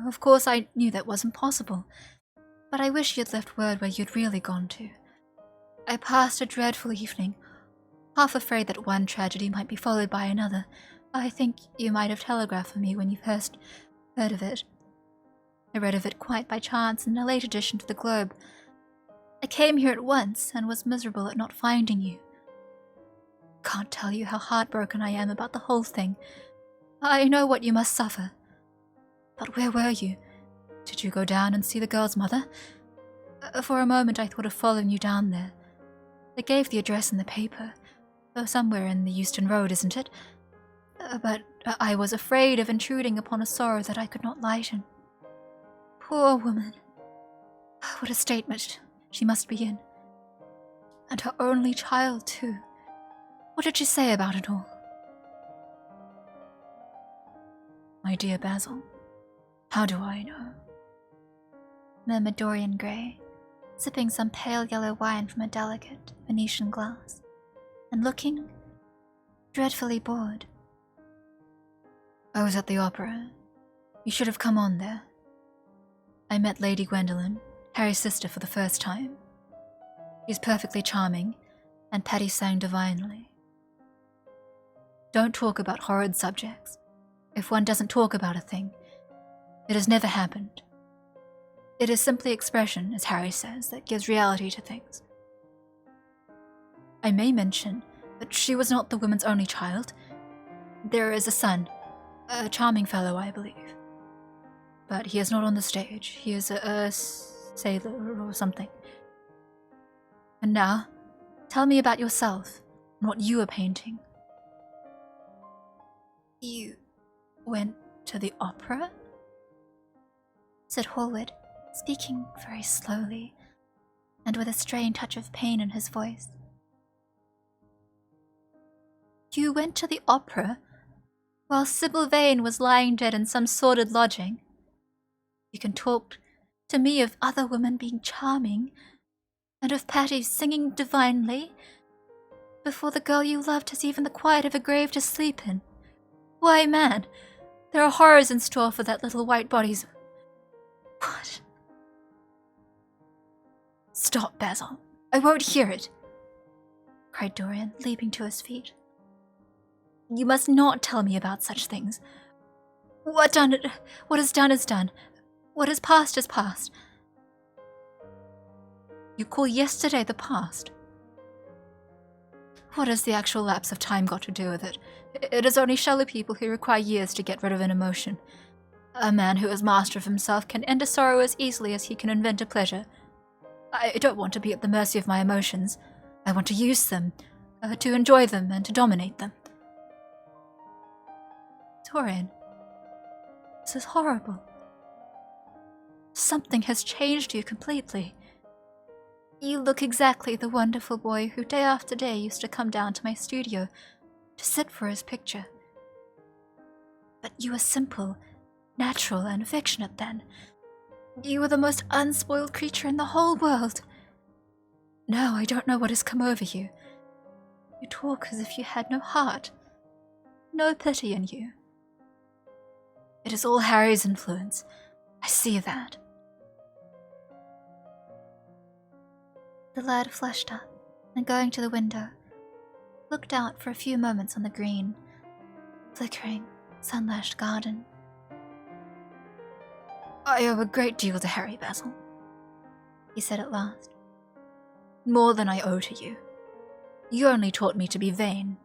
Of course, I knew that wasn't possible, but I wish you'd left word where you'd really gone to. I passed a dreadful evening, half afraid that one tragedy might be followed by another. I think you might have telegraphed for me when you first heard of it. I read of it quite by chance in a late edition to the Globe. I came here at once and was miserable at not finding you. Can't tell you how heartbroken I am about the whole thing. I know what you must suffer. But where were you? Did you go down and see the girl's mother? For a moment I thought of following you down there. They gave the address in the paper. Somewhere in the Euston Road, isn't it? But I was afraid of intruding upon a sorrow that I could not lighten. Poor woman. What a statement she must be in. And her only child, too. What did she say about it all? My dear Basil, how do I know?
Murmured Dorian Gray, sipping some pale yellow wine from a delicate Venetian glass, and looking dreadfully bored.
I was at the opera. You should have come on there. I met Lady Gwendolen, Harry's sister, for the first time. She's perfectly charming, and Patty sang divinely. Don't talk about horrid subjects. If one doesn't talk about a thing, it has never happened. It is simply expression, as Harry says, that gives reality to things. I may mention that she was not the woman's only child. There is a son, a charming fellow, I believe. But he is not on the stage. He is a sailor or something. And now, tell me about yourself and what you are painting. You went to the opera?
Said Hallward, speaking very slowly and with a strange touch of pain in his voice. You went to the opera while Sybil Vane was lying dead in some sordid lodging? You can talk to me of other women being charming and of Patty singing divinely before the girl you loved has even the quiet of a grave to sleep in. Why, man, there are horrors in store for that little white body's... What?
Stop, Basil. I won't hear it,
cried Dorian, leaping to his feet.
You must not tell me about such things. What is done is done. What is past is past. You call yesterday the past? What has the actual lapse of time got to do with it? It is only shallow people who require years to get rid of an emotion. A man who is master of himself can end a sorrow as easily as he can invent a pleasure. I don't want to be at the mercy of my emotions. I want to use them, to enjoy them and to dominate them. Dorian, this is horrible. Something has changed you completely. You look exactly the wonderful boy who day after day used to come down to my studio to sit for his picture. But you were simple, natural, and affectionate then. You were the most unspoiled creature in the whole world. Now I don't know what has come over you. You talk as if you had no heart, no pity in you. It is all Harry's influence. I see that.
The lad flushed up, and going to the window, looked out for a few moments on the green, flickering, sun-lashed garden.
I owe a great deal to Harry, Basil,
he said at last.
More than I owe to you. You only taught me to be vain.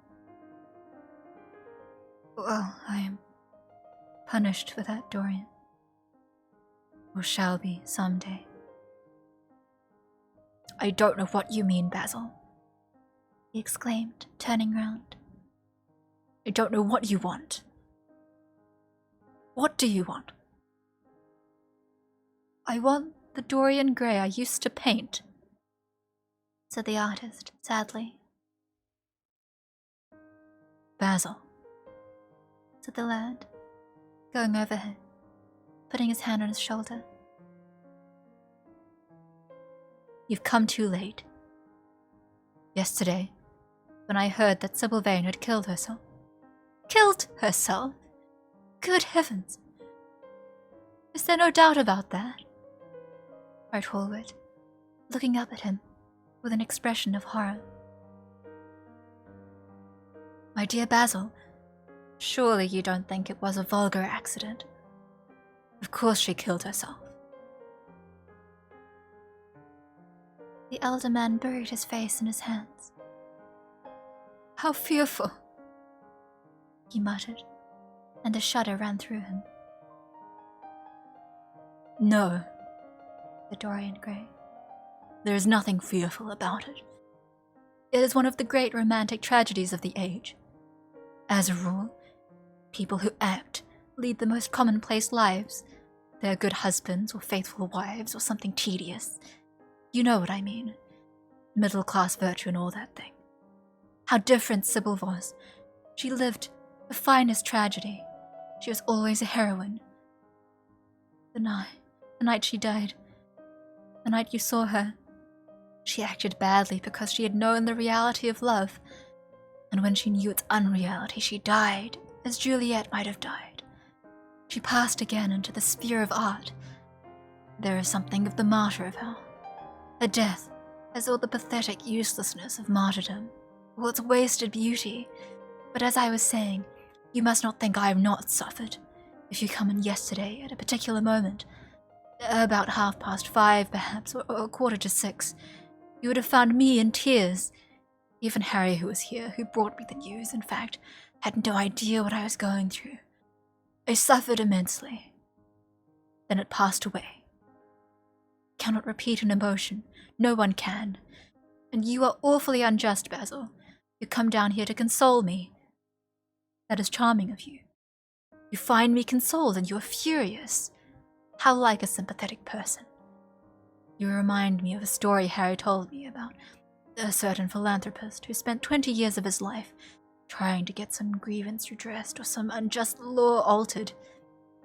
Well, I am punished for that, Dorian. Or shall be someday. I don't know what you mean, Basil,
he exclaimed, turning round.
I don't know what you want. What do you want? I want the Dorian Gray I used to paint,
said the artist, sadly.
Basil,
said the lad, going over him, putting his hand on his shoulder.
You've come too late. Yesterday, when I heard that Sybil Vane had killed herself, Killed herself? Good heavens! Is there no doubt about that? Cried Hallward, looking up at him with an expression of horror. My dear Basil, surely you don't think it was a vulgar accident? Of course she killed herself.
The elder man buried his face in his hands.
How fearful!
He muttered, and a shudder ran through him.
No,
said Dorian Gray.
There is nothing fearful about it. It is one of the great romantic tragedies of the age. As a rule, people who act lead the most commonplace lives. They are good husbands or faithful wives or something tedious. You know what I mean. Middle-class virtue and all that thing. How different Sybil was. She lived the finest tragedy. She was always a heroine. The night she died, the night you saw her, she acted badly because she had known the reality of love, and when she knew its unreality, she died, as Juliet might have died. She passed again into the sphere of art. There is something of the martyr of her. Her death has all the pathetic uselessness of martyrdom, all its wasted beauty. But as I was saying, you must not think I have not suffered. If you come in yesterday at a particular moment, about 5:30 perhaps, or 5:45, you would have found me in tears. Even Harry, who was here, who brought me the news, in fact, had no idea what I was going through. I suffered immensely. Then it passed away. Cannot repeat an emotion. No one can. And you are awfully unjust, Basil. You come down here to console me. That is charming of you. You find me consoled and you are furious. How like a sympathetic person. You remind me of a story Harry told me about a certain philanthropist who spent 20 years of his life trying to get some grievance redressed or some unjust law altered.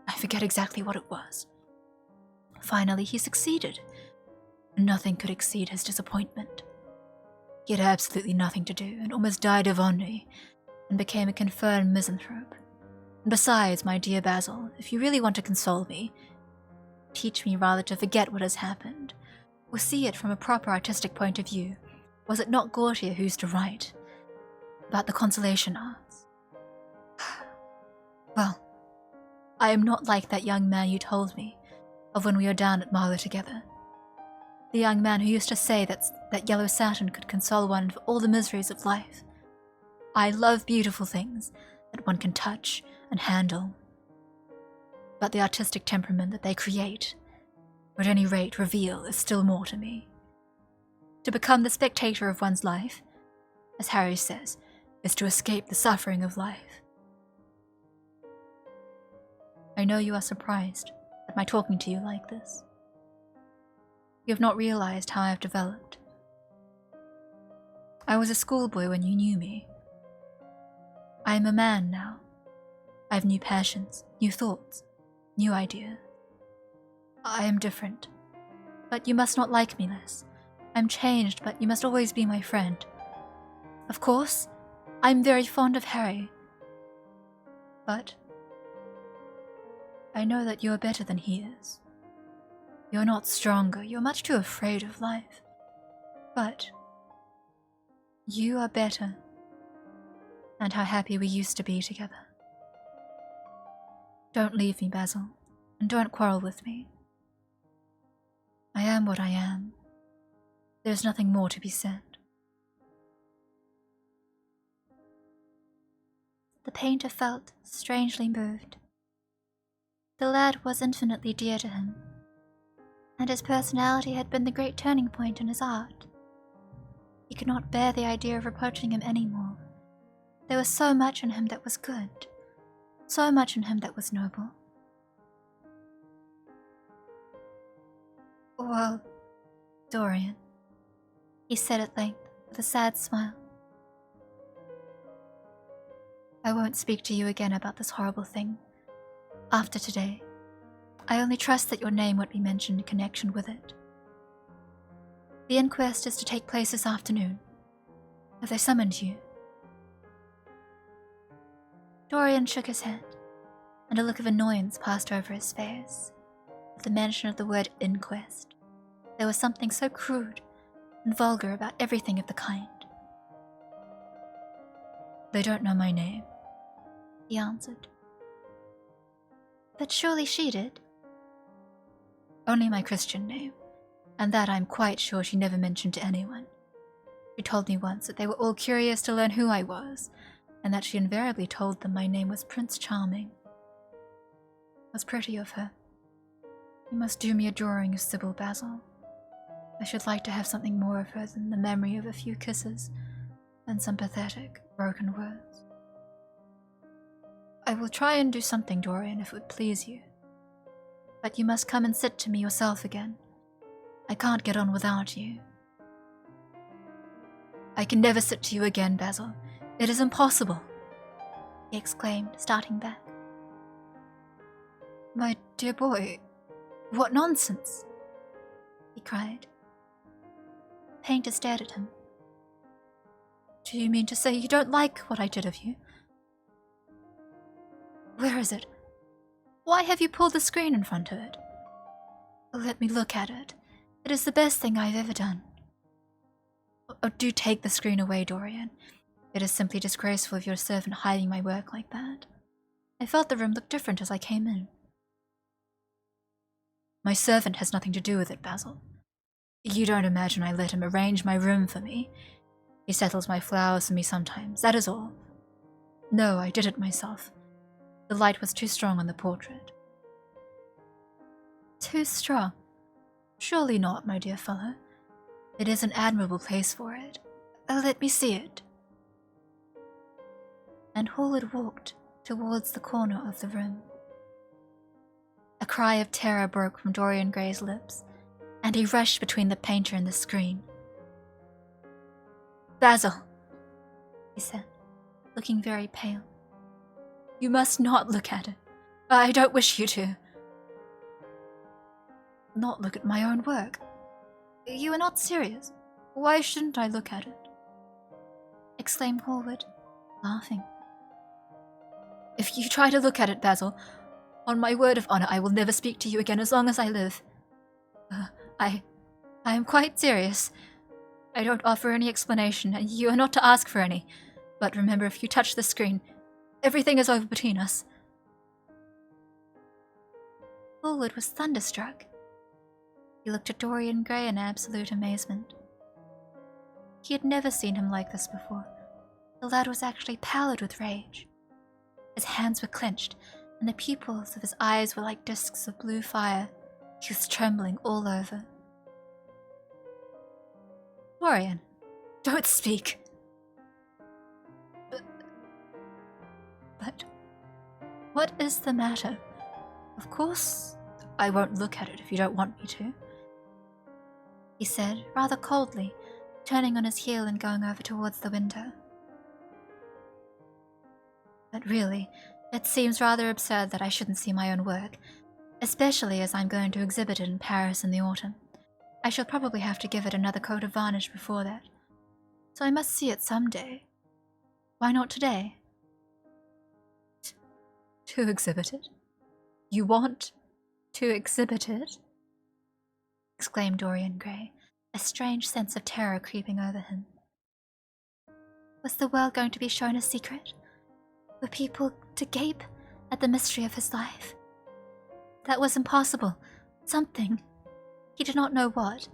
I forget exactly what it was. Finally, he succeeded. Nothing could exceed his disappointment. He had absolutely nothing to do and almost died of ennui and became a confirmed misanthrope. And besides, my dear Basil, if you really want to console me, teach me rather to forget what has happened, or see it from a proper artistic point of view. Was it not Gautier who used to write about the consolation arts? Well, I am not like that young man you told me of when we were down at Marlow together. The young man who used to say that yellow satin could console one for all the miseries of life. I love beautiful things that one can touch and handle. But the artistic temperament that they create, or at any rate reveal, is still more to me. To become the spectator of one's life, as Harry says, is to escape the suffering of life. I know you are surprised at my talking to you like this. You have not realized how I have developed. I was a schoolboy when you knew me. I am a man now. I have new passions, new thoughts, new ideas. I am different. But you must not like me less. I'm changed, but you must always be my friend. Of course, I'm very fond of Harry. But I know that you are better than he is. You're not stronger, you're much too afraid of life. But you are better. And how happy we used to be together. Don't leave me, Basil, and don't quarrel with me. I am what I am. There's nothing more to be said.
The painter felt strangely moved. The lad was infinitely dear to him, and his personality had been the great turning point in his art. He could not bear the idea of reproaching him any more. There was so much in him that was good, so much in him that was noble. Well, Dorian, he said at length with a sad smile, I won't speak to you again about this horrible thing. After today, I only trust that your name won't be mentioned in connection with it. The inquest is to take place this afternoon. Have they summoned you? Dorian shook his head, and a look of annoyance passed over his face. At the mention of the word inquest, there was something so crude and vulgar about everything of the kind.
They don't know my name,
he answered. But surely she did.
Only my Christian name, and that I'm quite sure she never mentioned to anyone. She told me once that they were all curious to learn who I was, and that she invariably told them my name was Prince Charming. It was pretty of her. You must do me a drawing of Sybil, Basil. I should like to have something more of her than the memory of a few kisses and some pathetic, broken words. I will try and do something, Dorian, if it would please you. But you must come and sit to me yourself again. I can't get on without you. I can never sit to you again, Basil. It is impossible,
he exclaimed, starting back.
My dear boy, what nonsense, he cried.
The painter stared at him.
Do you mean to say you don't like what I did of you? Where is it? Why have you pulled the screen in front of it? Let me look at it. It is the best thing I've ever done. Oh, do take the screen away, Dorian. It is simply disgraceful of your servant hiding my work like that. I felt the room looked different as I came in. My servant has nothing to do with it, Basil. You don't imagine I let him arrange my room for me. He settles my flowers for me sometimes, that is all. No, I did it myself. The light was too strong on the portrait. Too strong? Surely not, my dear fellow. It is an admirable place for it. Let me see it.
And Hallward walked towards the corner of the room.
A cry of terror broke from Dorian Gray's lips, and he rushed between the painter and the screen. Basil, he said, looking very pale. You must not look at it. I don't wish you to. Not look at my own work? You are not serious. Why shouldn't I look at it?
Exclaimed Hallward, laughing.
If you try to look at it, Basil, on my word of honor, I will never speak to you again as long as I live. I am quite serious. I don't offer any explanation, and you are not to ask for any. But remember, if you touch the screen, everything is over between us.
Hallward was thunderstruck. He looked at Dorian Gray in absolute amazement. He had never seen him like this before. The lad was actually pallid with rage. His hands were clenched, and the pupils of his eyes were like discs of blue fire. He was trembling all over.
Dorian, don't speak. But what is the matter? Of course, I won't look at it if you don't want me to,
he said, rather coldly, turning on his heel and going over towards the window.
But really, it seems rather absurd that I shouldn't see my own work, especially as I'm going to exhibit it in Paris in the autumn. I shall probably have to give it another coat of varnish before that, so I must see it some day. Why not today? To exhibit it? You want to exhibit it? Exclaimed Dorian Gray, a strange sense of terror creeping over him.
Was the world going to be shown a secret? Were people to gape at the mystery of his life? That was impossible. Something, he did not know what,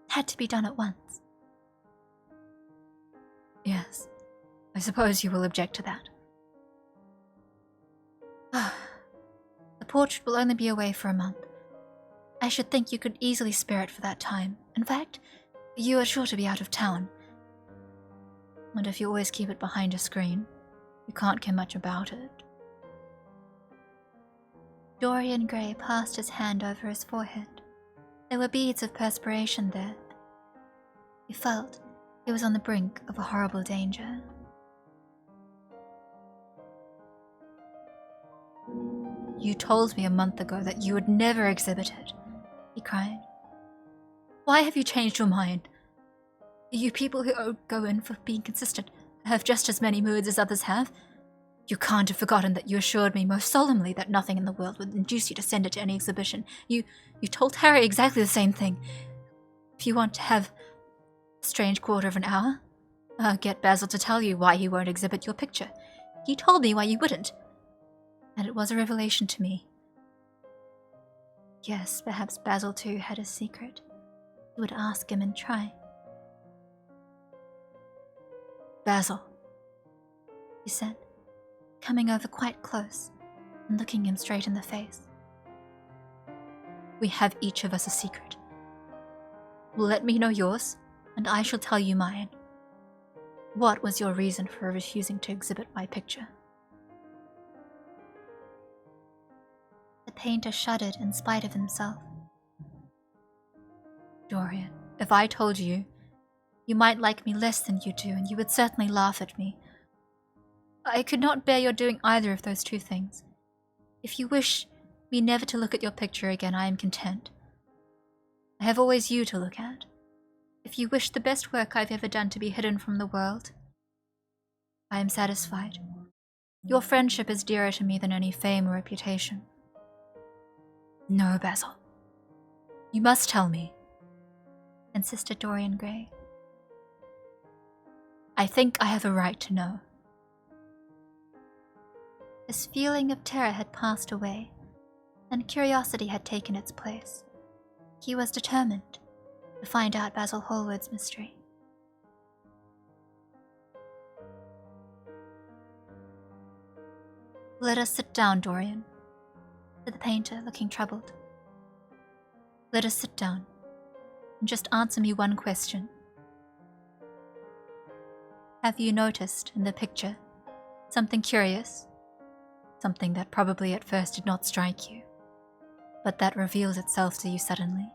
had to be done at once.
Yes, I suppose you will object to that. The portrait will only be away for a month. I should think you could easily spare it for that time. In fact, you are sure to be out of town. And if you always keep it behind a screen, you can't care much about it.
Dorian Gray passed his hand over his forehead. There were beads of perspiration there. He felt he was on the brink of a horrible danger.
You told me a month ago that you would never exhibit it, he cried. Why have you changed your mind? You people who go in for being consistent have just as many moods as others have. You can't have forgotten that you assured me most solemnly that nothing in the world would induce you to send it to any exhibition. You told Harry exactly the same thing. If you want to have a strange quarter of an hour, get Basil to tell you why he won't exhibit your picture. He told me why you wouldn't, and it was a revelation to me. Yes, perhaps Basil too had a secret. He would ask him and try. Basil, he said, coming over quite close and looking him straight in the face. We have each of us a secret. Let me know yours, and I shall tell you mine. What was your reason for refusing to exhibit my picture?
The painter shuddered in spite of himself.
Dorian, if I told you, you might like me less than you do, and you would certainly laugh at me. I could not bear your doing either of those two things. If you wish me never to look at your picture again, I am content. I have always you to look at. If you wish the best work I've ever done to be hidden from the world, I am satisfied. Your friendship is dearer to me than any fame or reputation. No, Basil. You must tell me, insisted Dorian Gray. I think I have a right to know.
His feeling of terror had passed away, and curiosity had taken its place. He was determined to find out Basil Hallward's mystery.
Let us sit down, Dorian,
said the painter, looking troubled.
Let us sit down, and just answer me one question. Have you noticed in the picture something curious? Something that probably at first did not strike you, but that reveals itself to you suddenly.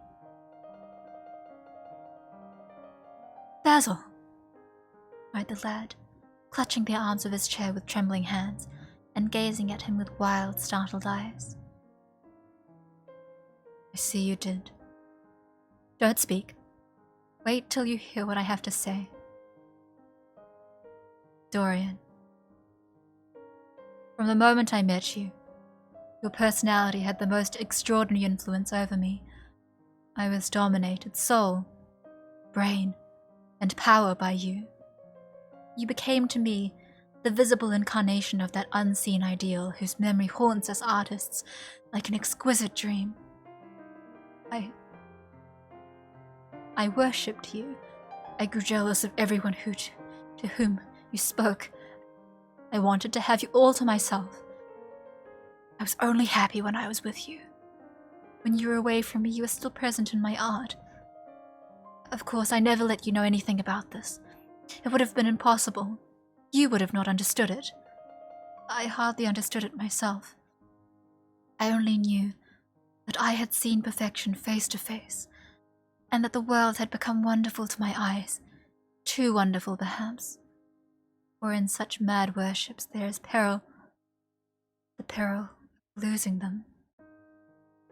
Basil! Cried the lad, clutching the arms of his chair with trembling hands and gazing at him with wild, startled eyes. I see you did. Don't speak. Wait till you hear what I have to say. Dorian, from the moment I met you, your personality had the most extraordinary influence over me. I was dominated, soul, brain, and power by you. You became to me the visible incarnation of that unseen ideal whose memory haunts us artists like an exquisite dream. I worshipped you. I grew jealous of everyone to whom you spoke. I wanted to have you all to myself. I was only happy when I was with you. When you were away from me, you were still present in my art. Of course, I never let you know anything about this. It would have been impossible. You would have not understood it. I hardly understood it myself. I only knew that I had seen perfection face to face, and that the world had become wonderful to my eyes, too wonderful perhaps. For in such mad worships there is peril, the peril of losing them,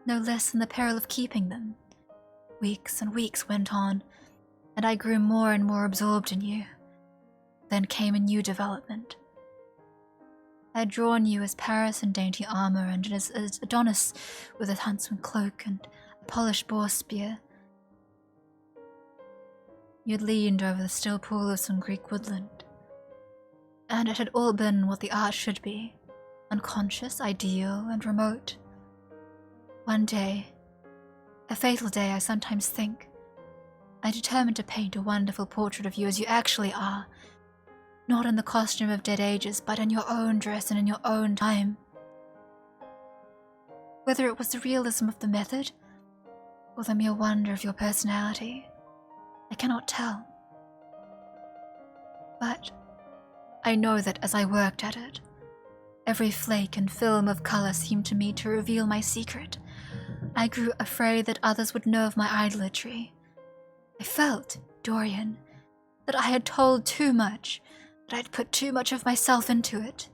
no less than the peril of keeping them. Weeks and weeks went on, and I grew more and more absorbed in you. Then came a new development. I had drawn you as Paris in dainty armor, and as Adonis with a handsome cloak and a polished boar spear. You had leaned over the still pool of some Greek woodland, and it had all been what the art should be, unconscious, ideal, and remote. One day, a fatal day I sometimes think, I determined to paint a wonderful portrait of you as you actually are, not in the costume of dead ages, but in your own dress and in your own time. Whether it was the realism of the method, or the mere wonder of your personality, I cannot tell. But I know that as I worked at it, every flake and film of color seemed to me to reveal my secret. I grew afraid that others would know of my idolatry. I felt, Dorian, that I had told too much, that I'd put too much of myself into it.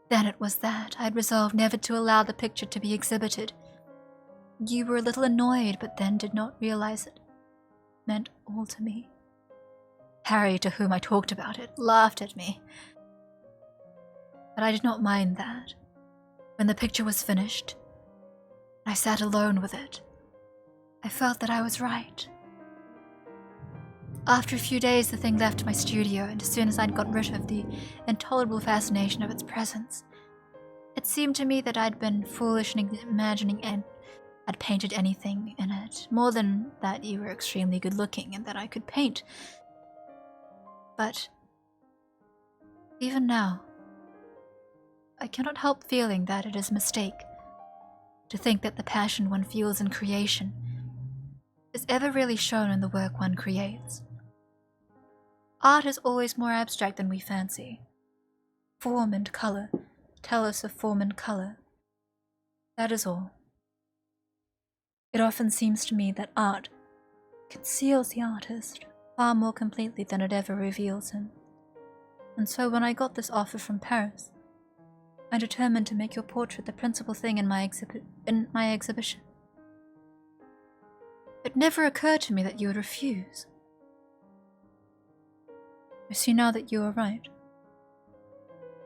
Then it was that I had resolved never to allow the picture to be exhibited. You were a little annoyed, but then did not realize it meant all to me. Harry, to whom I talked about it, laughed at me. But I did not mind that. When the picture was finished, I sat alone with it. I felt that I was right. After a few days, the thing left my studio, and as soon as I'd got rid of the intolerable fascination of its presence, it seemed to me that I'd been foolish in imagining I'd painted anything in it, more than that you were extremely good looking and that I could paint. But even now, I cannot help feeling that it is a mistake to think that the passion one feels in creation is ever really shown in the work one creates. Art is always more abstract than we fancy. Form and color tell us of form and color. That is all. It often seems to me that art conceals the artist far more completely than it ever reveals him. And so when I got this offer from Paris, I determined to make your portrait the principal thing in my exhibition. It never occurred to me that you would refuse. I see now that you are right.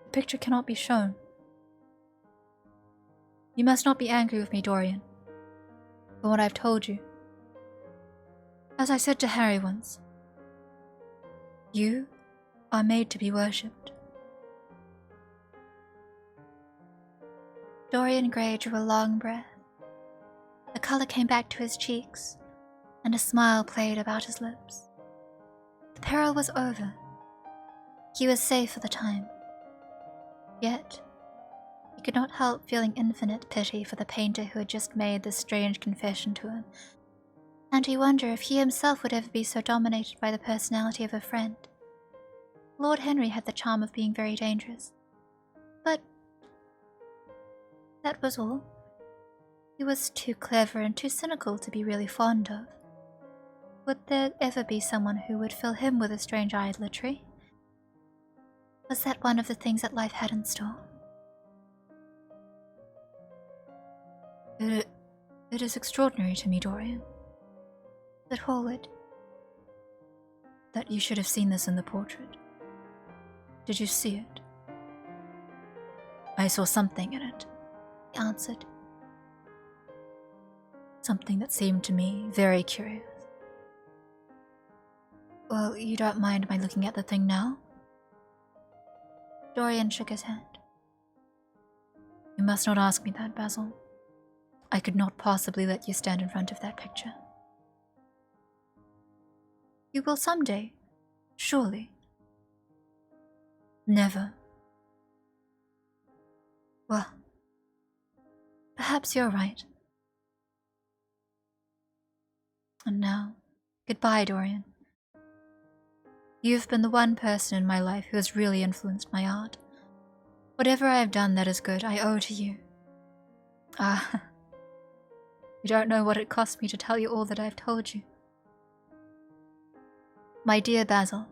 The picture cannot be shown. You must not be angry with me, Dorian, for what I've told you. As I said to Harry once, you are made to be worshipped.
Dorian Gray drew a long breath. The color came back to his cheeks, and a smile played about his lips. The peril was over. He was safe for the time. Yet, he could not help feeling infinite pity for the painter who had just made this strange confession to him, and he wondered if he himself would ever be so dominated by the personality of a friend. Lord Henry had the charm of being very dangerous, but that was all. He was too clever and too cynical to be really fond of. Would there ever be someone who would fill him with a strange idolatry? Was that one of the things that life had in store?
It is extraordinary to me, Dorian,
But Hallward,
that you should have seen this in the portrait. Did you see it? I saw something in it,
he answered.
something that seemed to me very curious. Well, you don't mind my looking at the thing now?
Dorian shook his head.
You must not ask me that, Basil. I could not possibly let you stand in front of that picture.
You will someday, surely.
Never.
Well, perhaps you're right.
And now, goodbye, Dorian. You've been the one person in my life who has really influenced my art. Whatever I have done that is good, I owe to you. Ah, you don't know what it cost me to tell you all that I've told you. My dear Basil,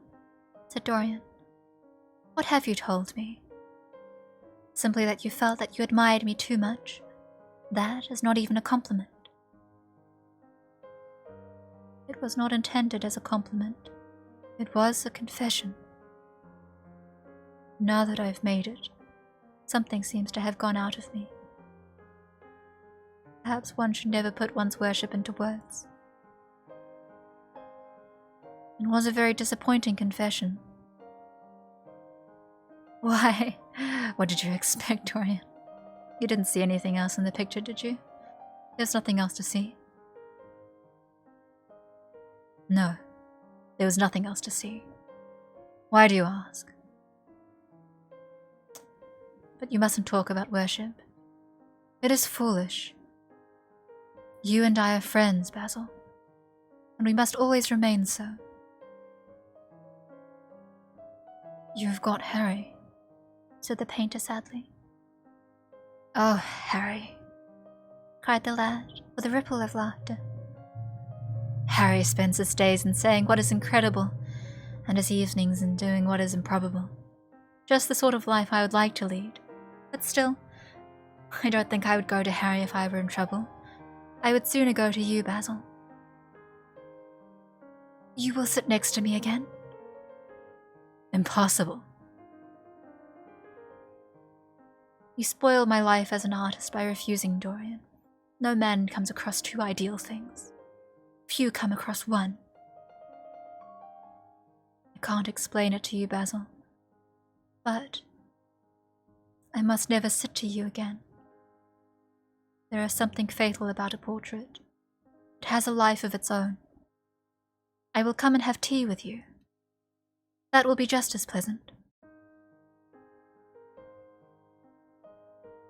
said Dorian,
what have you told me? Simply that you felt that you admired me too much. That is not even a compliment. It was not intended as a compliment. It was a confession. Now that I've made it, something seems to have gone out of me. Perhaps one should never put one's worship into words. It was a very disappointing confession. Why? What did you expect, Dorian? You didn't see anything else in the picture, did you? There's nothing else to see. No, there was nothing else to see. Why do you ask? But you mustn't talk about worship. It is foolish. You and I are friends, Basil, and we must always remain so. You've got Harry,
said the painter sadly.
Oh, Harry,
cried the lad with a ripple of laughter.
Harry spends his days in saying what is incredible, and his evenings in doing what is improbable. Just the sort of life I would like to lead. But still, I don't think I would go to Harry if I were in trouble. I would sooner go to you, Basil.
You will sit next to me again?
Impossible. You spoil my life as an artist by refusing, Dorian. No man comes across two ideal things. Few come across one. I can't explain it to you, Basil. But I must never sit to you again. There is something fatal about a portrait. It has a life of its own. I will come and have tea with you. That will be just as pleasant.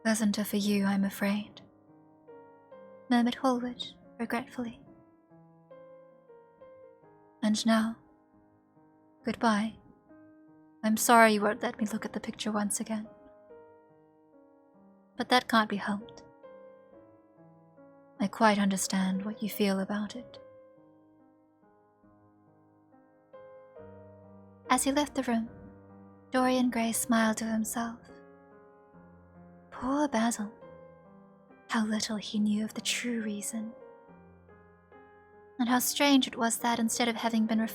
Pleasanter for you, I'm afraid, murmured Hallward regretfully. And now, goodbye. I'm sorry you won't let me look at the picture once again. But that can't be helped. I quite understand what you feel about it.
As he left the room, Dorian Gray smiled to himself. Poor Basil. How little he knew of the true reason. And how strange it was that instead of having been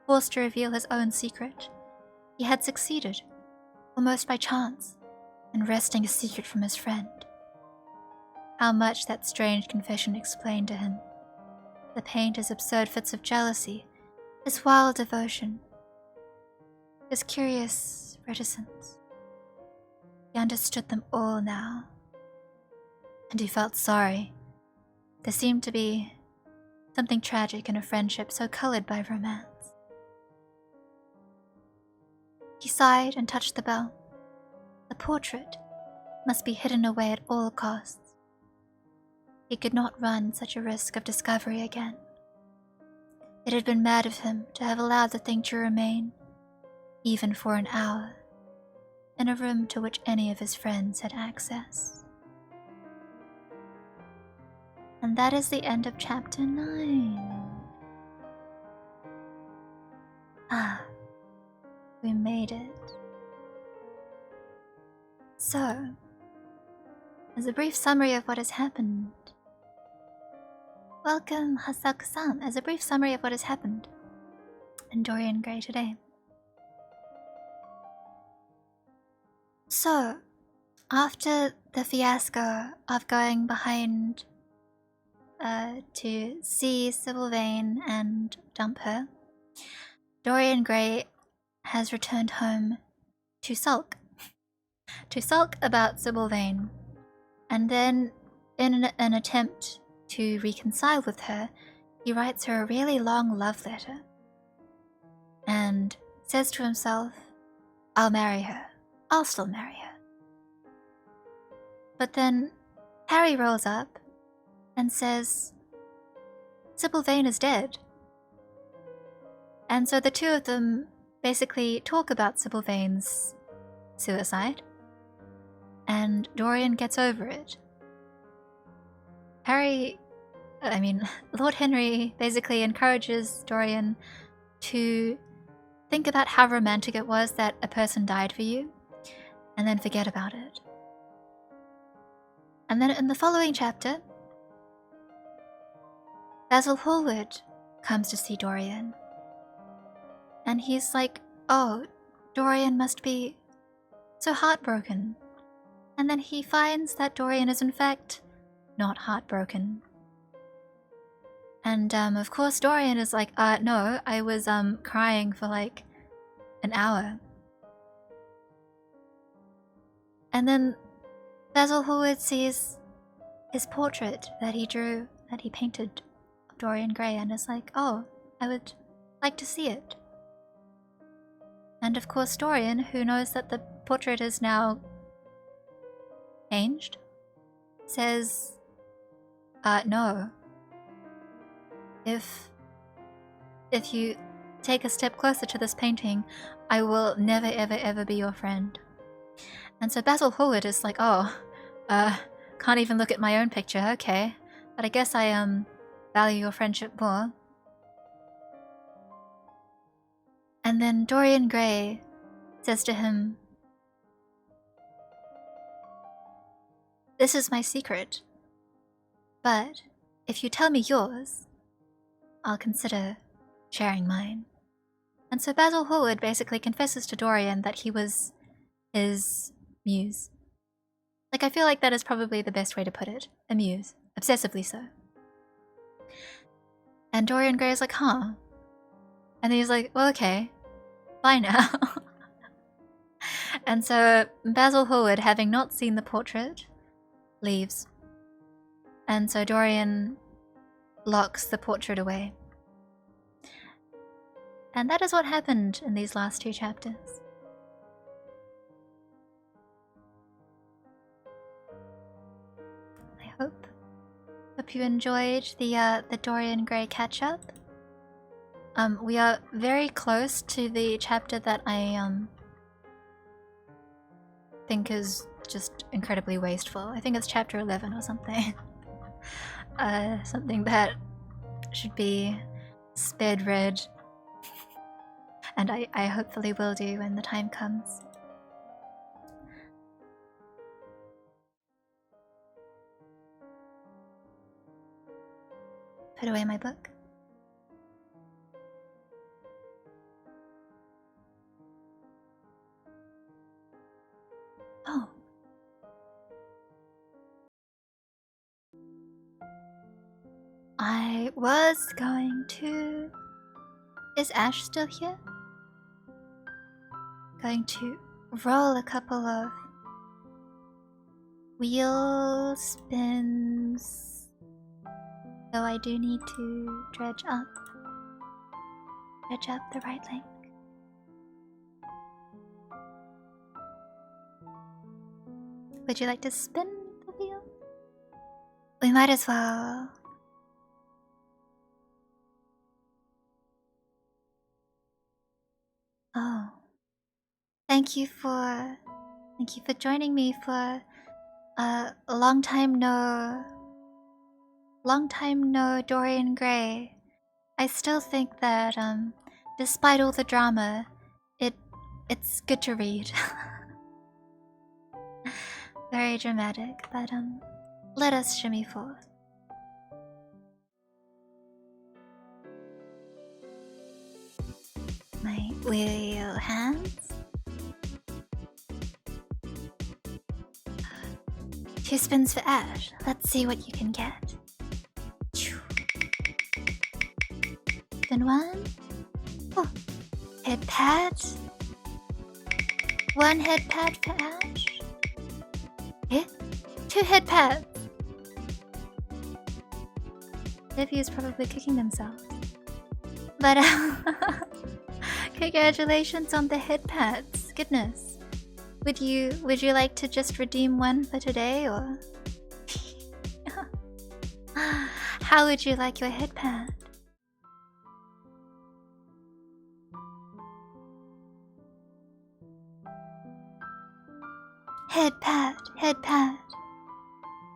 forced to reveal his own secret, he had succeeded, almost by chance, in wresting a secret from his friend. How much that strange confession explained to him. The painter's absurd fits of jealousy, his wild devotion, his curious reticence. He understood them all now. And he felt sorry. There seemed to be something tragic in a friendship so colored by romance. He sighed and touched the bell. The portrait must be hidden away at all costs. He could not run such a risk of discovery again. It had been mad of him to have allowed the thing to remain, even for an hour, in a room to which any of his friends had access. And that is the end of chapter 9. We made it. So, as a brief summary of what has happened. Welcome, Hasaku-san, as a brief summary of what has happened in Dorian Gray today. So, after the fiasco of going behind to see Sybil Vane and dump her, Dorian Gray has returned home to sulk. To sulk about Sybil Vane. And then, in an attempt to reconcile with her, he writes her a really long love letter. And says to himself, I'll marry her. I'll still marry her. But then Harry rolls up and says, Sybil Vane is dead. And so the two of them basically talk about Sybil Vane's suicide, and Dorian gets over it. Lord Henry basically encourages Dorian to think about how romantic it was that a person died for you, and then forget about it. And then in the following chapter, Basil Hallward comes to see Dorian. And he's like, oh, Dorian must be so heartbroken. And then he finds that Dorian is in fact not heartbroken. And of course Dorian is like, no, I was crying for like an hour. And then Basil Hallward sees his portrait that he drew, that he painted of Dorian Gray, and is like, oh, I would like to see it. And of course Dorian, who knows that the portrait is now changed, says, no. If you take a step closer to this painting, I will never ever ever be your friend. And so Basil Hallward is like, oh, can't even look at my own picture, okay. But I guess I value your friendship more. And then Dorian Gray says to him, this is my secret, but if you tell me yours, I'll consider sharing mine. And so Basil Hallward basically confesses to Dorian that he was his muse, Like, I feel like that is probably the best way to put it. Amuse. Obsessively so. And Dorian Gray is like, huh? And then he's like, well, okay. Bye now. And so Basil Hallward, having not seen the portrait, leaves. And so Dorian locks the portrait away. And that is what happened in these last 2 chapters. I hope you enjoyed the Dorian Gray catch-up. We are very close to the chapter that I think is just incredibly wasteful. I think it's chapter 11 or something. Something that should be sped read. And I hopefully will do when the time comes. Put away my book. Oh. I was going to... Is Ash still here? Going to roll a couple of wheel spins. Though I do need to dredge up the right link. Would you like to spin the wheel? We might as well. Oh. Thank you for joining me for a long time no Dorian Gray. I still think that despite all the drama, it's good to read. Very dramatic, but let us shimmy forth. My wheel hands. 2 spins for Ash. Let's see what you can get. Spin 1. Oh, head pat. 1 head pat for Ash. Eh? 2 head pats. Debbie is probably kicking themselves. But congratulations on the head pats. Goodness. Would you like to just redeem 1 for today, or how would you like your head pat? Head pat.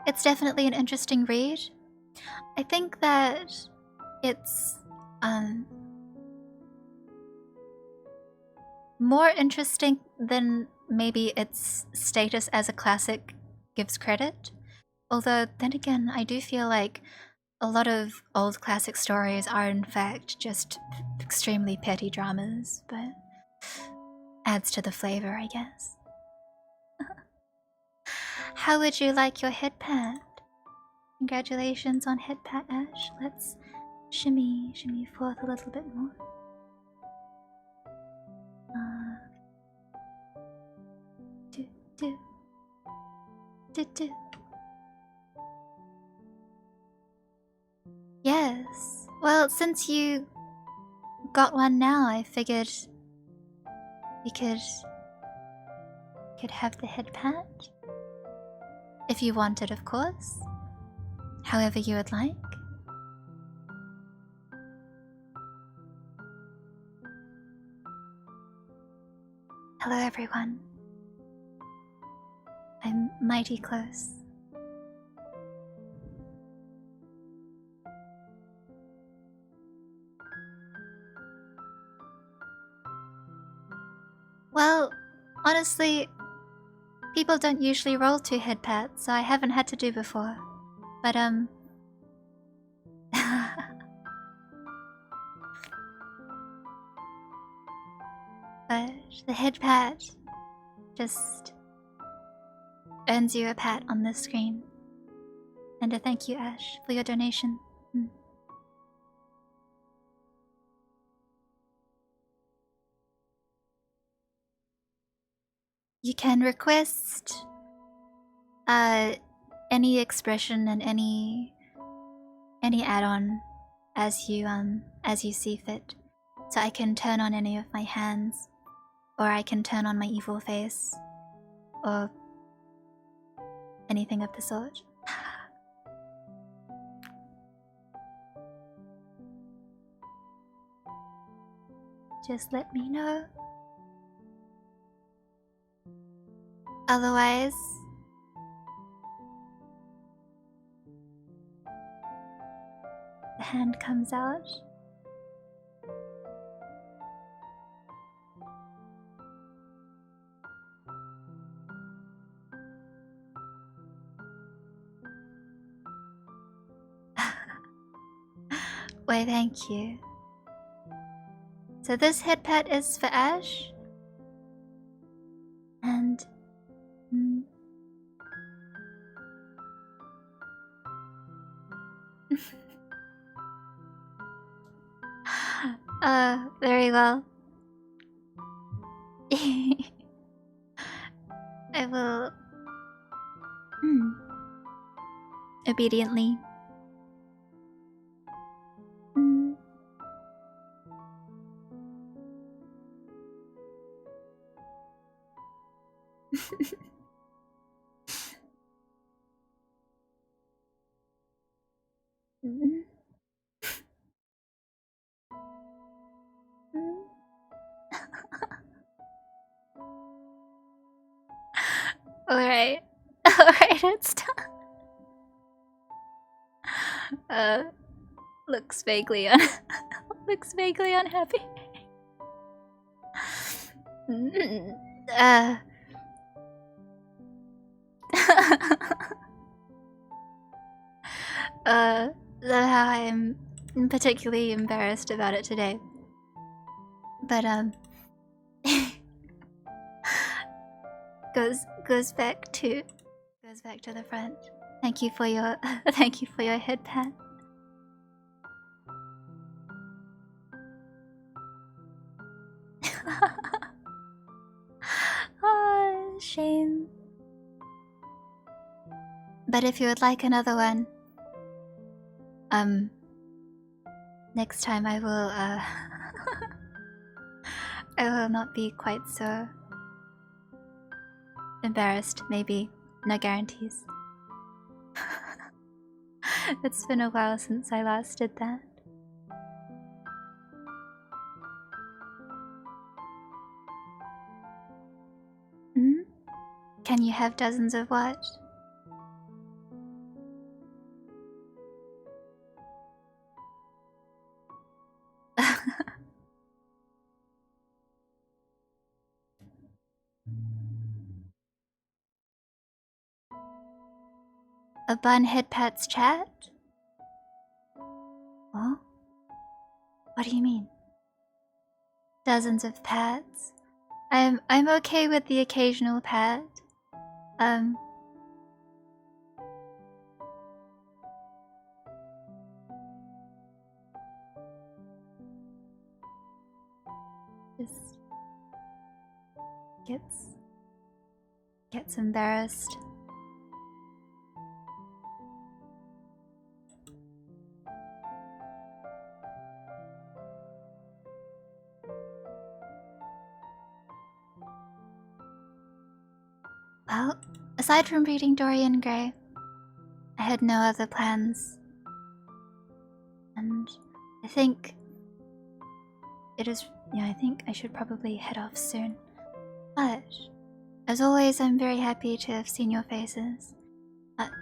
It's definitely an interesting read. I think that it's more interesting than maybe its status as a classic gives credit. Although, then again, I do feel like a lot of old classic stories are in fact just extremely petty dramas, but adds to the flavor, I guess. How would you like your head pat? Congratulations on head pat, Ash. Let's shimmy forth a little bit more. Do. Yes. Well, since you got one now, I figured we could have the head pat. If you wanted, of course. However you would like. Hello, everyone. I'm mighty close. Well, honestly, people don't usually roll 2 head pats, so I haven't had to do before. But but the head pat just earns you a pat on the screen. And a thank you, Ash, for your donation. You can request any expression and any add-on as you see fit. So I can turn on any of my hands, or I can turn on my evil face, or anything of the sort. Just let me know. Otherwise, the hand comes out. Why, thank you. So this head pat is for Ash. And very well. I will obediently. Alright. Alright, it's done. Looks vaguely unhappy. Somehow I'm particularly embarrassed about it today. But goes back to the front. Thank you for your head pat. Oh, shame. But if you would like another one, next time I will I will not be quite so embarrassed, maybe. No guarantees. It's been a while since I last did that. Can you have dozens of what? A bun head pat's chat? Huh? What do you mean? Dozens of pats? I'm okay with the occasional pat. Just gets embarrassed. Well, aside from reading Dorian Gray, I had no other plans. And I think I think I should probably head off soon. But, as always, I'm very happy to have seen your faces.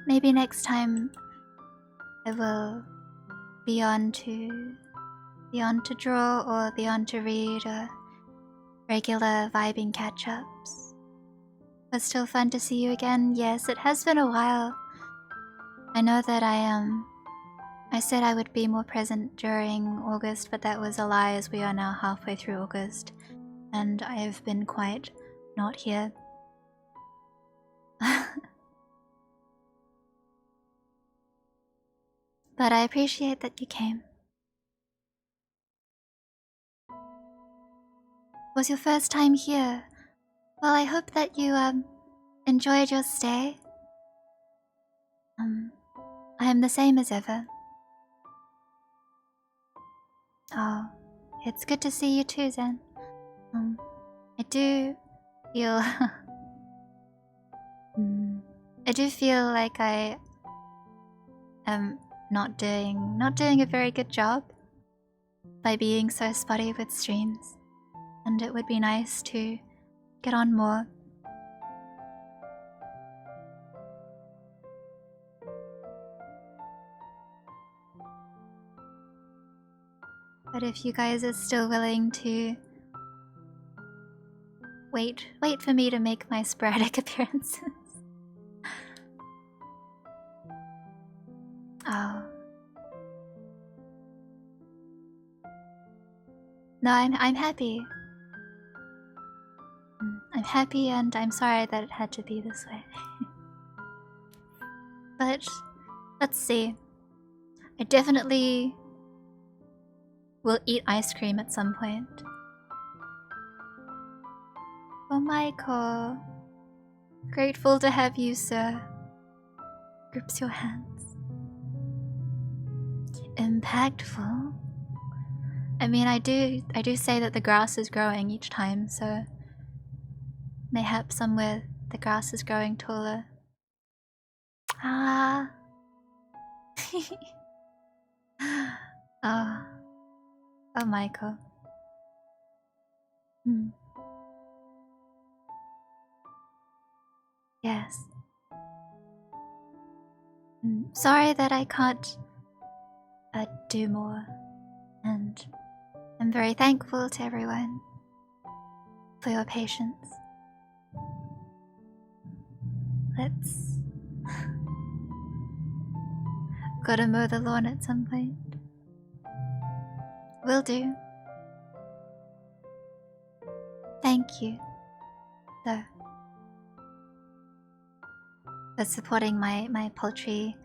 Maybe next time I will be on to draw or be on to read or regular vibing catch-ups. But still fun to see you again. Yes, it has been a while. I know that I said I would be more present during August, but that was a lie as we are now halfway through August. And I have been quite not here. But I appreciate that you came. Was your first time here? Well, I hope that you enjoyed your stay. I am the same as ever. Oh, it's good to see you too, Zen. I do feel I do feel like I am not doing a very good job by being so spotty with streams, and it would be nice to get on more. But if you guys are still willing to wait for me to make my sporadic appearances. Oh. No, I'm happy. I'm happy, and I'm sorry that it had to be this way. But let's see. I definitely will eat ice cream at some point. Oh, Michael. Grateful to have you, sir. Grips your hands. Impactful. I mean, I do say that the grass is growing each time, so mayhap somewhere the grass is growing taller. Ah. Oh. Oh, Michael. Yes. Sorry that I can't do more, and I'm very thankful to everyone for your patience. Let's... Gotta mow the lawn at some point. Will do. Thank you, though, for supporting my poultry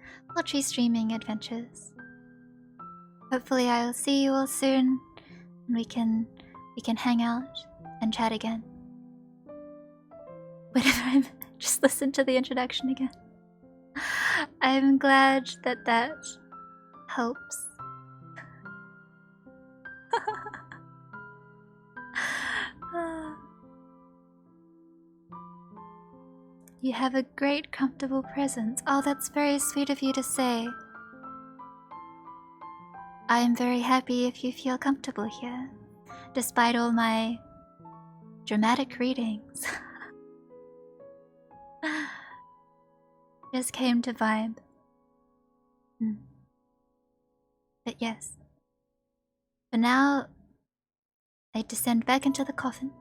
streaming adventures. Hopefully I'll see you all soon, and we can hang out and chat again. Whenever I'm just listen to the introduction again. I'm glad that helps. You have a great, comfortable presence. Oh, that's very sweet of you to say. I am very happy if you feel comfortable here, despite all my dramatic readings. Just came to vibe. But yes. For now, I descend back into the coffin.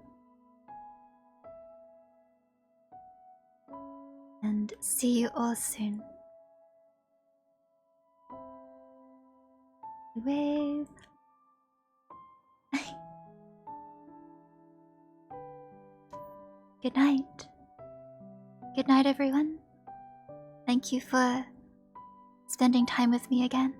And see you all soon. Wave. Good night. Good night, everyone. Thank you for spending time with me again.